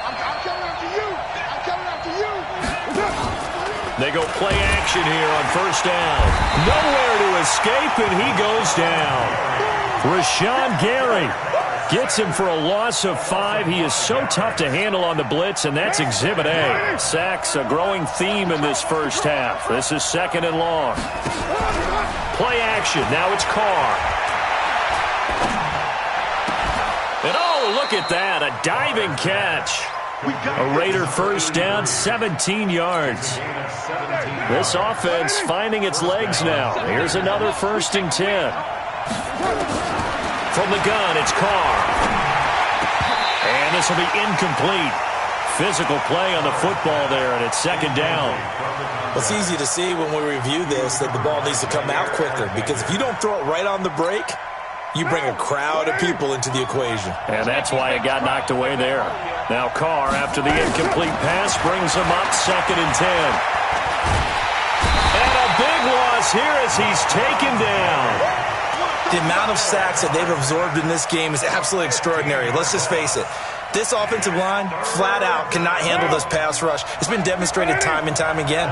I'm coming after you. They go play action here on 1st down. Nowhere to escape, and he goes down. Rashawn Gary gets him for a loss of 5. He is so tough to handle on the blitz, and that's Exhibit A. Sacks, a growing theme in this 1st half. This is 2nd and long. Play action. Now it's Carr. And oh, look at that. A diving catch. A Raider 1st down, 17 yards. This offense finding its legs now. Here's another 1st and 10. From the gun, it's Carr. And this will be incomplete. Physical play on the football there, and it's 2nd down. It's easy to see when we review this that the ball needs to come out quicker, because if you don't throw it right on the break, you bring a crowd of people into the equation. And that's why it got knocked away there. Now Carr, after the incomplete pass, brings him up 2nd and 10. And a big loss here as he's taken down. The amount of sacks that they've absorbed in this game is absolutely extraordinary. Let's just face it. This offensive line, flat out, cannot handle this pass rush. It's been demonstrated time and time again.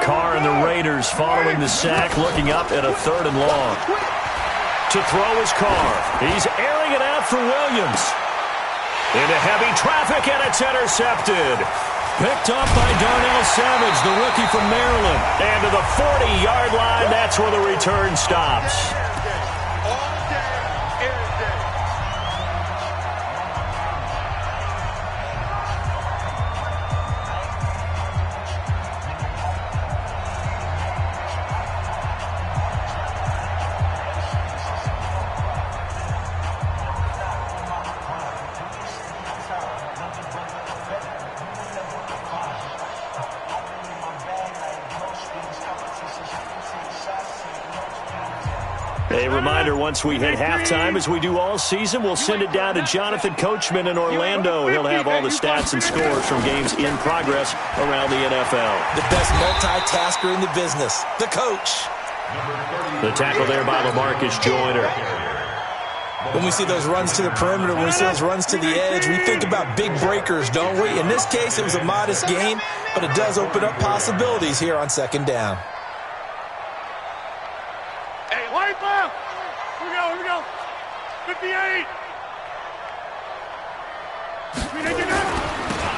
Carr and the Raiders following the sack, looking up at a 3rd and long. To throw is Carr. He's airing it out for Williams. Into heavy traffic, and it's intercepted. Picked up by Darnell Savage, the rookie from Maryland. And to the 40-yard line, that's where the return stops. A reminder, once we hit halftime, as we do all season, we'll send it down to Jonathan Coachman in Orlando. He'll have all the stats and scores from games in progress around the NFL. The best multitasker in the business, the coach. The tackle there by LaMarcus Joyner. When we see those runs to the perimeter, when we see those runs to the edge, we think about big breakers, don't we? In this case, it was a modest gain, but it does open up possibilities here on second down. Hey, white ball! Here we go. 58!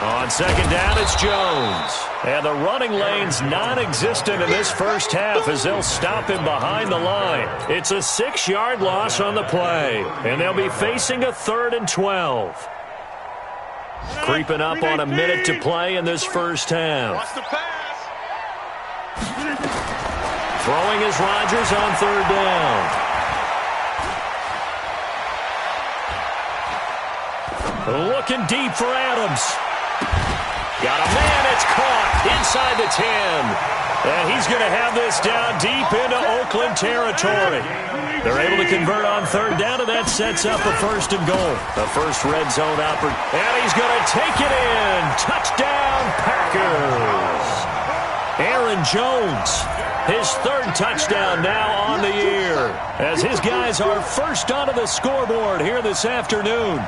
On second down, it's Jones. And the running lane's non-existent in this first half as they'll stop him behind the line. It's a 6-yard loss on the play, and they'll be facing a 3rd and 12. Creeping up on a minute to play in this first half. Watch the pass. Throwing is Rodgers on 3rd down. Looking deep for Adams. Got a man, it's caught inside the 10. And he's going to have this down deep into Oakland territory. They're able to convert on 3rd down, and that sets up a 1st and goal. The first red zone opportunity. And he's going to take it in. Touchdown, Packers. Aaron Jones, his 3rd touchdown now on the year, as his guys are first onto the scoreboard here this afternoon.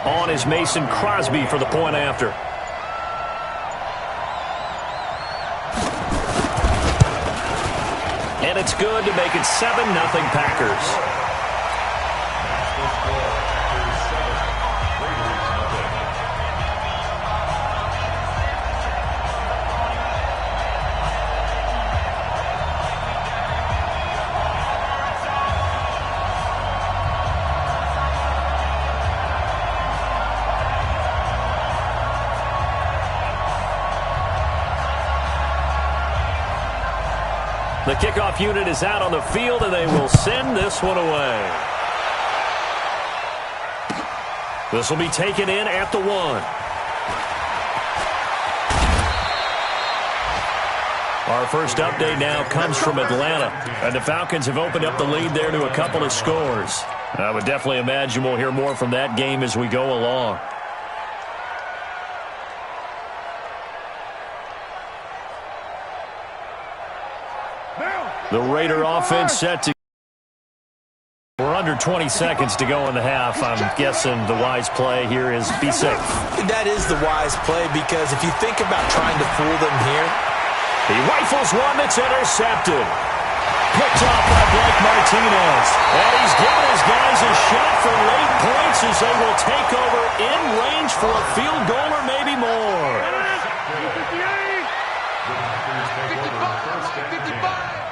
On is Mason Crosby for the point after. And it's good to make it 7-0 Packers. The kickoff unit is out on the field, and they will send this one away. This will be taken in at the 1. Our first update now comes from Atlanta, and the Falcons have opened up the lead there to a couple of scores. I would definitely imagine we'll hear more from that game as we go along. The Raider offense set to... We're under 20 seconds to go in the half. I'm guessing the wise play here is be safe. That is the wise play, because if you think about trying to fool them here... He rifles one that's intercepted. Picked off by Blake Martinez. And he's given his guys a shot for late points as they will take over in range for a field goal or maybe more. 55.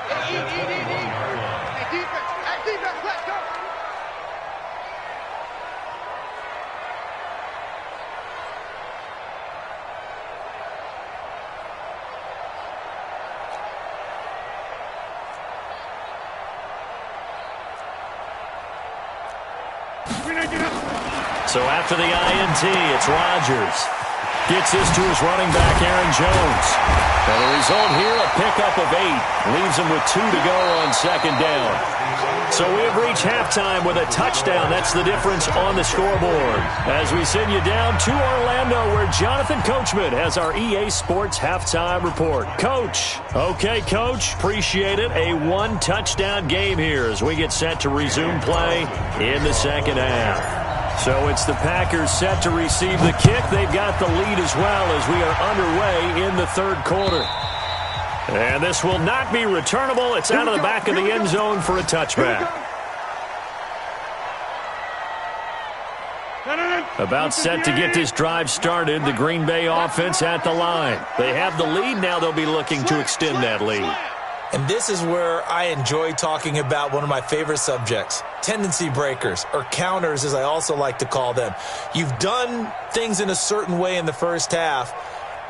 Defense, let's go. So after the INT, it's Rodgers. Gets this to his running back, Aaron Jones. And the result here, a pickup of 8. Leaves him with 2 to go on second down. So we have reached halftime with a touchdown. That's the difference on the scoreboard. As we send you down to Orlando, where Jonathan Coachman has our EA Sports halftime report. Coach. Okay, Coach. Appreciate it. A 1-touchdown game here as we get set to resume play in the second half. So it's the Packers set to receive the kick. They've got the lead as well as we are underway in the third quarter. And this will not be returnable. It's out of the back of the end zone for a touchback. About set to get this drive started. The Green Bay offense at the line. They have the lead. Now they'll be looking to extend that lead. And this is where I enjoy talking about one of my favorite subjects, tendency breakers, or counters as I also like to call them. You've done things in a certain way in the first half,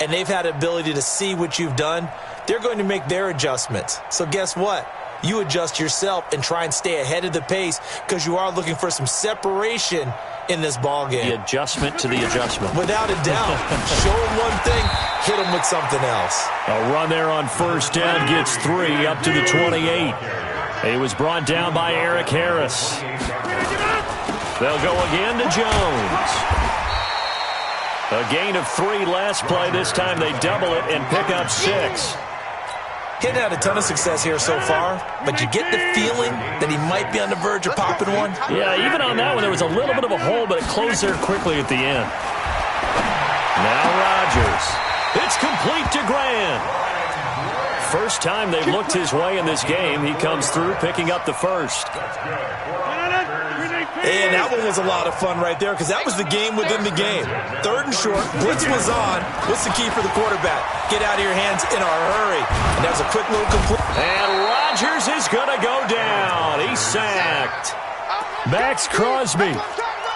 and they've had the ability to see what you've done. They're going to make their adjustments. So guess what? You adjust yourself and try and stay ahead of the pace because you are looking for some separation in this ball game. The adjustment to the adjustment. Without a doubt. Show them one thing, hit them with something else. A run there on first down gets 3 up to the 28. He was brought down by Eric Harris. They'll go again to Jones. A gain of 3 last play. This time they double it and pick up 6. Hitting had a ton of success here so far, but you get the feeling that he might be on the verge of popping one. Yeah, even on that one, there was a little bit of a hole, but it closed there quickly at the end. Now Rodgers. It's complete to Grant. First time they've looked his way in this game. He comes through, picking up the first. And that one was a lot of fun right there because that was the game within the game. 3rd and short, blitz was on. What's the key for the quarterback? Get out of your hands in a hurry. And that was a quick little complete. And Rodgers is going to go down. He's sacked. Max Crosby.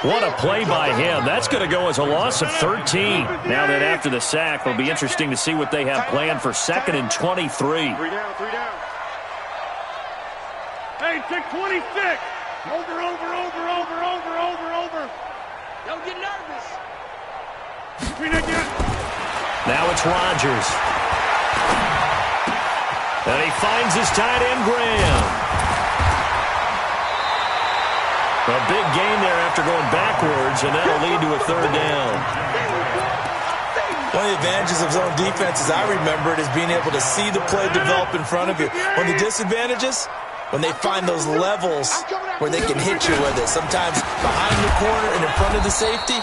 What a play by him. That's going to go as a loss of 13. Now that after the sack, it'll be interesting to see what they have planned for 2nd and 23. 3 down. Hey, take 26. Over. Don't get nervous. Now it's Rodgers. And he finds his tight end, Graham. A big gain there after going backwards, and that'll lead to a 3rd down. One of the advantages of zone defense, as I remember it, is being able to see the play develop in front of you. One of the disadvantages, when they find those levels where they can hit you with it. Sometimes behind the corner and in front of the safety,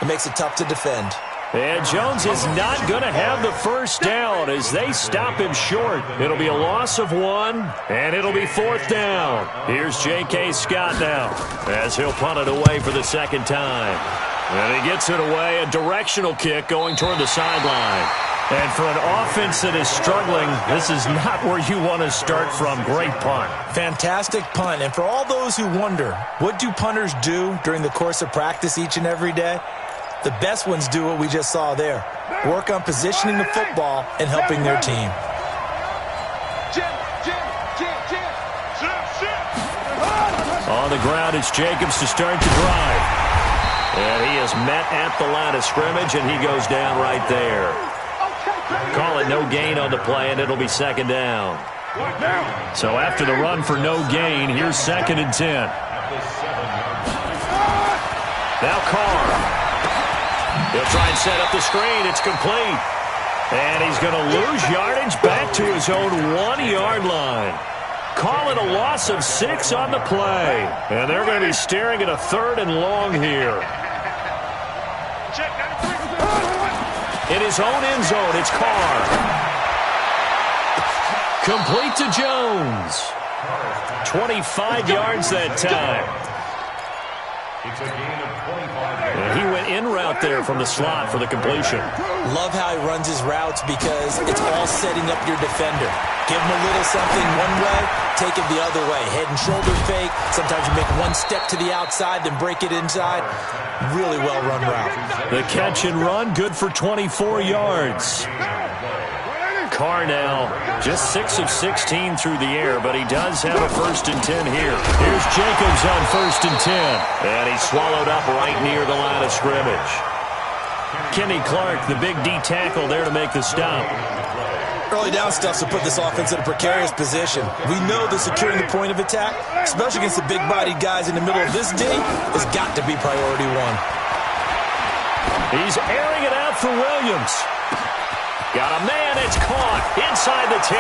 it makes it tough to defend. And Jones is not going to have the first down as they stop him short. It'll be a loss of 1, and it'll be 4th down. Here's J.K. Scott now as he'll punt it away for the 2nd time. And he gets it away, a directional kick going toward the sideline. And for an offense that is struggling, this is not where you want to start from. Great punt. Fantastic punt. And for all those who wonder, what do punters do during the course of practice each and every day? The best ones do what we just saw there. Work on positioning the football and helping their team. On the ground, it's Jacobs to start the drive. And he is met at the line of scrimmage, and he goes down right there. Call it no gain on the play, and it'll be 2nd down. So after the run for no gain, here's 2nd and 10. Now Carr. He'll try and set up the screen. It's complete. And he's going to lose yardage back to his own 1-yard line. Call it a loss of 6 on the play. And they're going to be staring at a 3rd and long here. In his own end zone, it's Carr. Complete to Jones. 25 yards that time. And he went in route there from the slot for the completion. Love how he runs his routes because it's all setting up your defender. Give him a little something one way, take it the other way. Head and shoulder fake. Sometimes you make one step to the outside, then break it inside. Really well-run route. The catch and run, good for 24 yards. Carr now just 6 of 16 through the air, but he does have a 1st and 10 here. Here's Jacobs on 1st and 10. And he's swallowed up right near the line of scrimmage. Kenny Clark, the big D tackle there to make the stop. Early down stuff to put this offense in a precarious position. We know that securing the point of attack, especially against the big-bodied guys in the middle of this D, has got to be priority 1. He's airing it out for Williams. Got a man, it's caught inside the 10.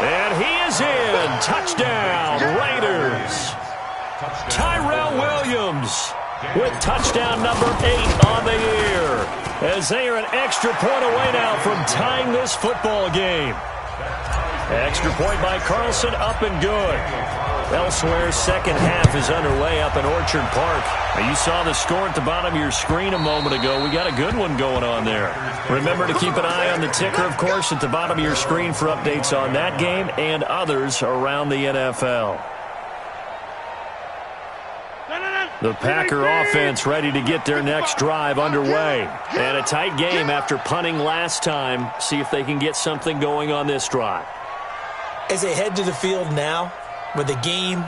And he is in. Touchdown, Raiders. Tyrell Williams with touchdown number 8 on the year. As they are an extra point away now from tying this football game. Extra point by Carlson, up and good. Elsewhere, second half is underway up in Orchard Park. Now, you saw the score at the bottom of your screen a moment ago. We got a good one going on there. Remember to keep an eye on the ticker, of course, at the bottom of your screen for updates on that game and others around the NFL. The Packer offense ready to get their next drive underway. And a tight game after punting last time. See if they can get something going on this drive. As they head to the field now, with the game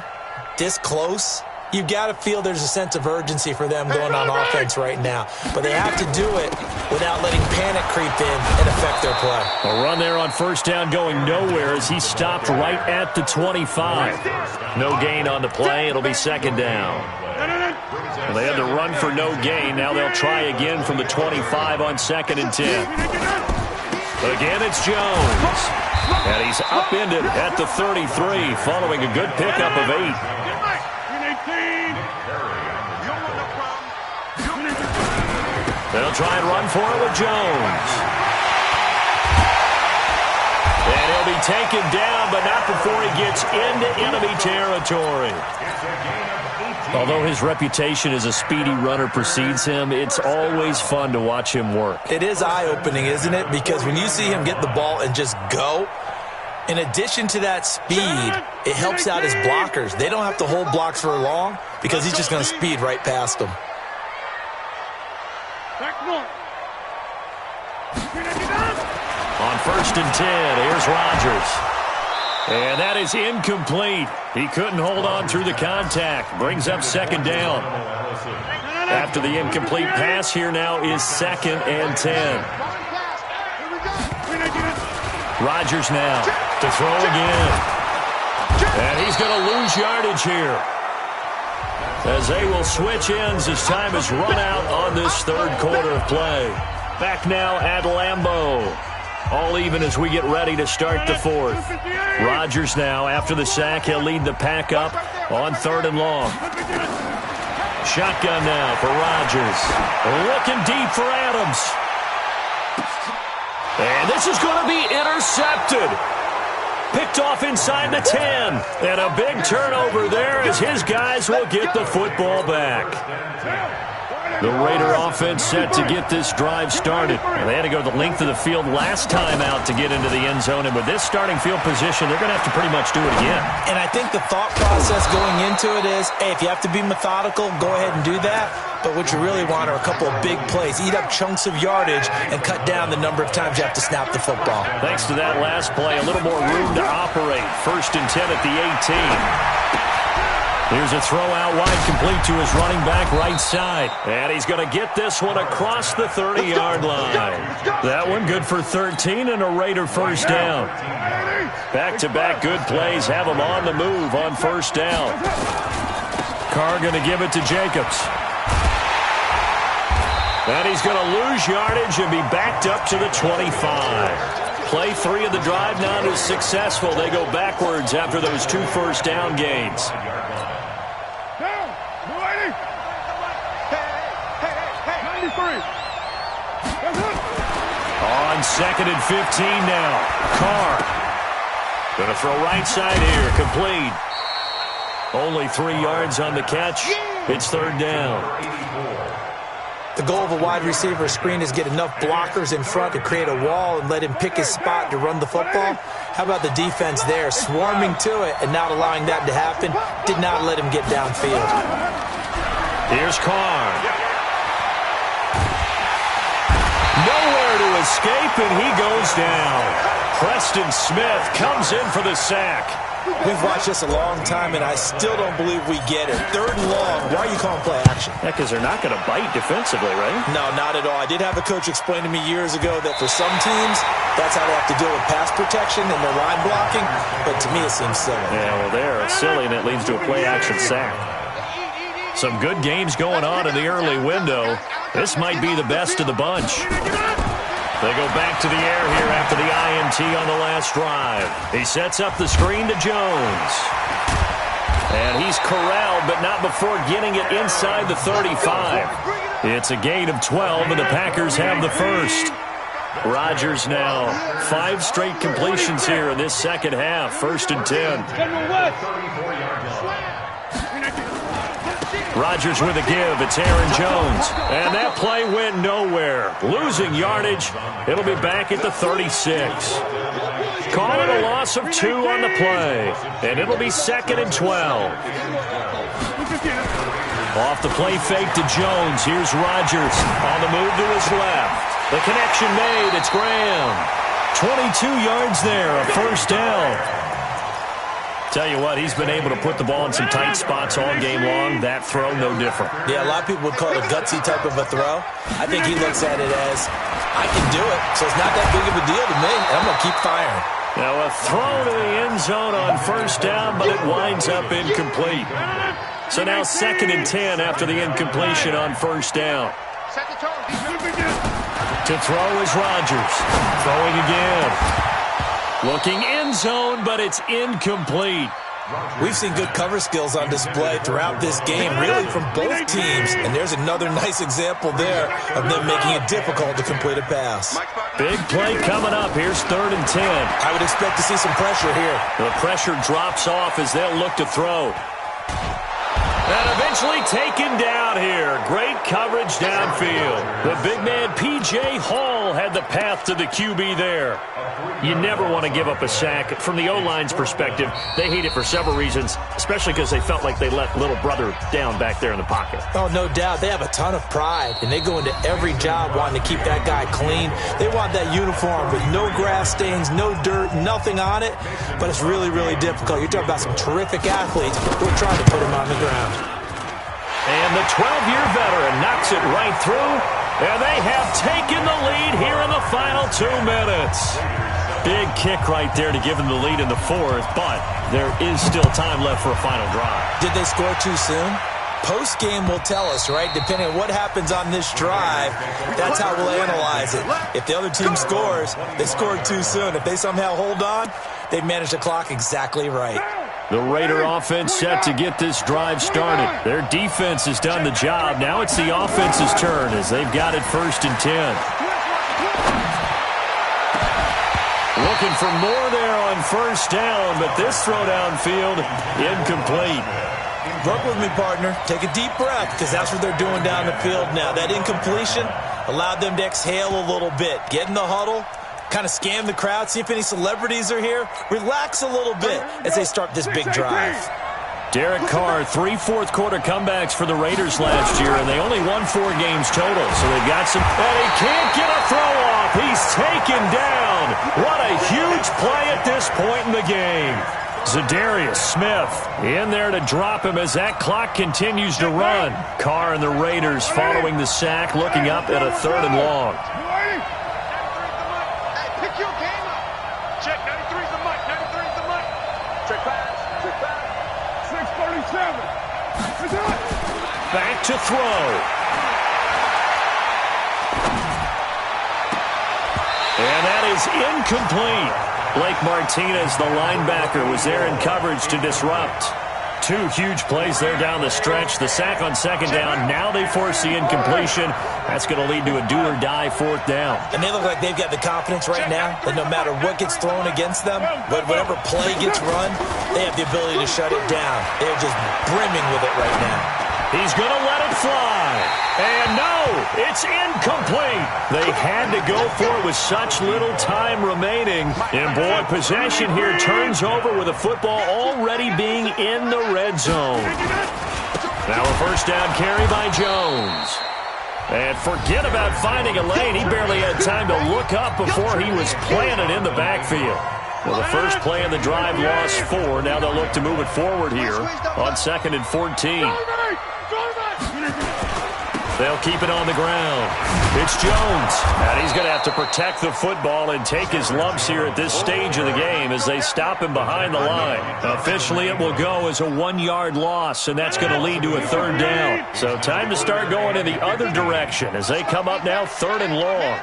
this close, you've got to feel there's a sense of urgency for them going on offense right now. But they have to do it without letting panic creep in and affect their play. A run there on first down going nowhere as he stopped right at the 25. No gain on the play. It'll be second down. Well, they had to run for no gain. Now they'll try again from the 25 on 2nd and 10. Again, it's Jones. And he's upended at the 33 following a good pickup of 8. They'll try and run for it with Jones. And he'll be taken down, but not before he gets into enemy territory. Although his reputation as a speedy runner precedes him, it's always fun to watch him work. It is eye-opening, isn't it? Because when you see him get the ball and just go, in addition to that speed, it helps out his blockers. They don't have to hold blocks for long because he's just going to speed right past them. On 1st and 10, here's Rodgers. And that is incomplete. He couldn't hold on through the contact. Brings up second down. After the incomplete pass, here now is 2nd and 10. Rodgers now to throw again. And he's going to lose yardage here, as they will switch ends as time has run out on this third quarter of play. Back now at Lambeau. All even as we get ready to start the fourth. Rodgers now, after the sack, he'll lead the pack up on 3rd and long. Shotgun now for Rodgers. Looking deep for Adams. And this is going to be intercepted. Picked off inside the 10. And a big turnover there as his guys will get the football back. The Raider offense set to get this drive started. They had to go the length of the field last time out to get into the end zone. And with this starting field position, they're going to have to pretty much do it again. And I think the thought process going into it is, hey, if you have to be methodical, go ahead and do that. But what you really want are a couple of big plays. Eat up chunks of yardage and cut down the number of times you have to snap the football. Thanks to that last play, a little more room to operate. 1st and 10 at the 18. Here's a throw out wide, complete to his running back right side. And he's going to get this one across the 30-yard line. That one good for 13 and a Raider first down. Back-to-back good plays have him on the move on first down. Carr going to give it to Jacobs. And he's going to lose yardage and be backed up to the 25. Play 3 of the drive not as successful. They go backwards after those 2 first down gains. On 2nd and 15 now. Carr. Going to throw right side here. Complete. Only 3 yards on the catch. It's 3rd down. The goal of a wide receiver screen is get enough blockers in front to create a wall and let him pick his spot to run the football. How about the defense there, swarming to it and not allowing that to happen? Did not let him get downfield. Here's Carr. Nowhere to escape, and he goes down. Preston Smith comes in for the sack. We've watched this a long time, and I still don't believe we get it. 3rd and long. Why are you calling play action? Yeah, because they're not going to bite defensively, right? No, not at all. I did have a coach explain to me years ago that for some teams, that's how they have to deal with pass protection and their line blocking. But to me, it seems silly. Yeah, well, they're silly, and it leads to a play action sack. Some good games going on in the early window. This might be the best of the bunch. They go back to the air here after the INT on the last drive. He sets up the screen to Jones. And he's corralled, but not before getting it inside the 35. It's a gain of 12, and the Packers have the first. Rodgers now 5 straight completions here in this second half. 1st and 10. Rodgers with a give. It's Aaron Jones. And that play went nowhere. Losing yardage. It'll be back at the 36. Call it a loss of 2 on the play. And it'll be 2nd and 12. Off the play fake to Jones. Here's Rodgers on the move to his left. The connection made. It's Graham. 22 yards there. A 1st down. Tell you what, he's been able to put the ball in some tight spots all game long. That throw, no different. Yeah, a lot of people would call it a gutsy type of a throw. I think he looks at it as, I can do it, so it's not that big of a deal to me, and I'm going to keep firing. Now a throw to the end zone on 1st down, but it winds up incomplete. So now 2nd and 10 after the incompletion on 1st down. To throw is Rodgers. Throwing again. Looking end zone, but it's incomplete. We've seen good cover skills on display throughout this game, really from both teams. And there's another nice example there of them making it difficult to complete a pass. Big play coming up. Here's 3rd and 10. I would expect to see some pressure here. The pressure drops off as they'll look to throw. And eventually taken down here. Great coverage downfield. The big man, P.J. Hall, had the path to the QB there. You never want to give up a sack. From the O-line's perspective, they hate it for several reasons, especially because they felt like they let little brother down back there in the pocket. Oh, no doubt. They have a ton of pride, and they go into every job wanting to keep that guy clean. They want that uniform with no grass stains, no dirt, nothing on it, but it's really, really difficult. You're talking about some terrific athletes who are trying to put him on the ground. And the 12-year veteran knocks it right through, and they have taken the lead here in the final 2 minutes. Big kick right there to give them the lead in the 4th, but there is still time left for a final drive. Did they score too soon? Post-game will tell us, right? Depending on what happens on this drive, that's how we'll analyze it. If the other team scores, they scored too soon. If they somehow hold on, they've managed the clock exactly right. The Raider offense set to get this drive started. Their defense has done the job. Now it's the offense's turn as they've got it 1st and 10. Looking for more there on 1st down, but this throw downfield, incomplete. Work with me, partner. Take a deep breath, because that's what they're doing down the field now. That incompletion allowed them to exhale a little bit. Get in the huddle, kind of scan the crowd, see if any celebrities are here. Relax a little bit as they start this big drive. Derek Carr, 3 fourth-quarter comebacks for the Raiders last year, and they only won 4 games total, so they've got some... And he can't get a throw off. He's taken down. What a huge play at this point in the game. Zadarius Smith in there to drop him as that clock continues to run. Carr and the Raiders following the sack, looking up at a 3rd and long. Pick your game up. Check, 93's the mic, 93's the mic. Check pass, check pass. 637. Back to throw. And that is incomplete. Blake Martinez, the linebacker, was there in coverage to disrupt. 2 huge plays there down the stretch. The sack on 2nd down. Now they force the incompletion. That's going to lead to a do-or-die 4th down. And they look like they've got the confidence right now that no matter what gets thrown against them, whatever play gets run, they have the ability to shut it down. They're just brimming with it right now. He's going to let it fly. And no, it's incomplete. They had to go for it with such little time remaining. And boy, possession here turns over with the football already being in the red zone. Now a 1st down carry by Jones. And forget about finding a lane. He barely had time to look up before he was planted in the backfield. Well, the first play in the drive lost 4. Now they'll look to move it forward here on 2nd and 14. They'll keep it on the ground. It's Jones. And he's going to have to protect the football and take his lumps here at this stage of the game as they stop him behind the line. Officially, it will go as a 1-yard loss, and that's going to lead to a 3rd down. So time to start going in the other direction as they come up now 3rd and long.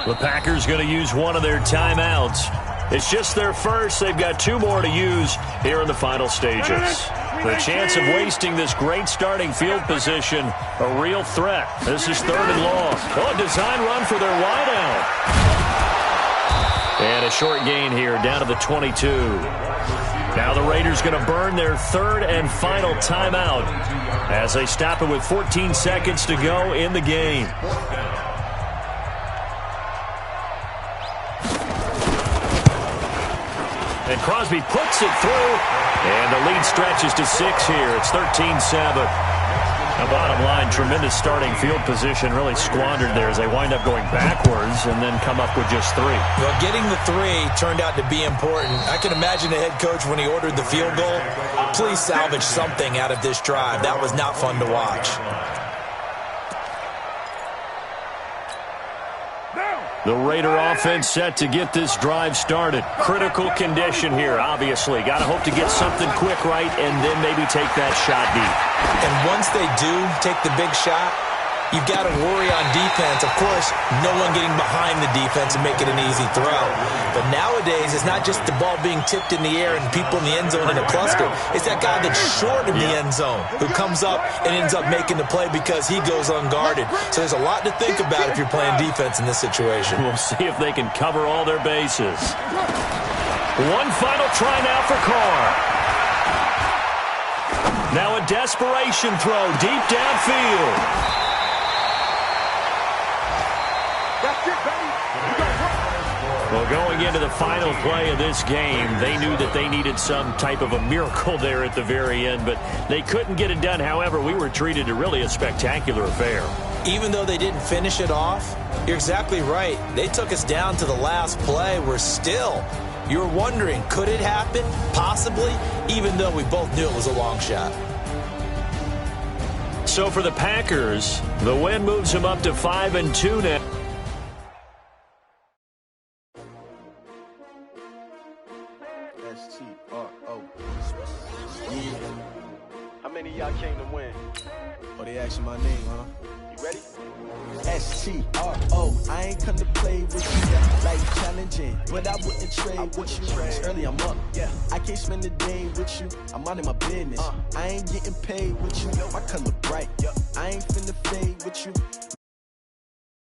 The Packers going to use one of their timeouts. It's just their first. They've got 2 more to use here in the final stages. The chance of wasting this great starting field position, a real threat. This is 3rd and long. Oh, a design run for their wideout. And a short gain here down to the 22. Now the Raiders going to burn their 3rd and final timeout as they stop it with 14 seconds to go in the game. And Crosby puts it through, and the lead stretches to 6 here. It's 13-7. The bottom line, tremendous starting field position, really squandered there as they wind up going backwards and then come up with just 3. Well, getting the 3 turned out to be important. I can imagine the head coach when he ordered the field goal. Please salvage something out of this drive. That was not fun to watch. The Raider offense set to get this drive started. Critical condition here, obviously. Got to hope to get something quick right and then maybe take that shot deep. And once they do take the big shot, you've got to worry on defense. Of course, no one getting behind the defense and making an easy throw. But nowadays, it's not just the ball being tipped in the air and people in the end zone in a cluster. It's that guy that's short of the end zone who comes up and ends up making the play because he goes unguarded. So there's a lot to think about if you're playing defense in this situation. We'll see if they can cover all their bases. One final try now for Carr. Now a desperation throw deep downfield. Well, going into the final play of this game, they knew that they needed some type of a miracle there at the very end, but they couldn't get it done. However, we were treated to really a spectacular affair. Even though they didn't finish it off, you're exactly right. They took us down to the last play. We're still, you were wondering, could it happen? Possibly, even though we both knew it was a long shot. So for the Packers, the win moves them up to 5-2 now. How many of y'all came to win? Oh, they asking my name, huh? You ready? S-T-R-O, I ain't come to play with you like challenging, but I wouldn't trade with you. It's early, I'm up. Yeah, I can't spend the day with you. I'm out of my business. I ain't getting paid with you. My color bright. I ain't finna fade with you.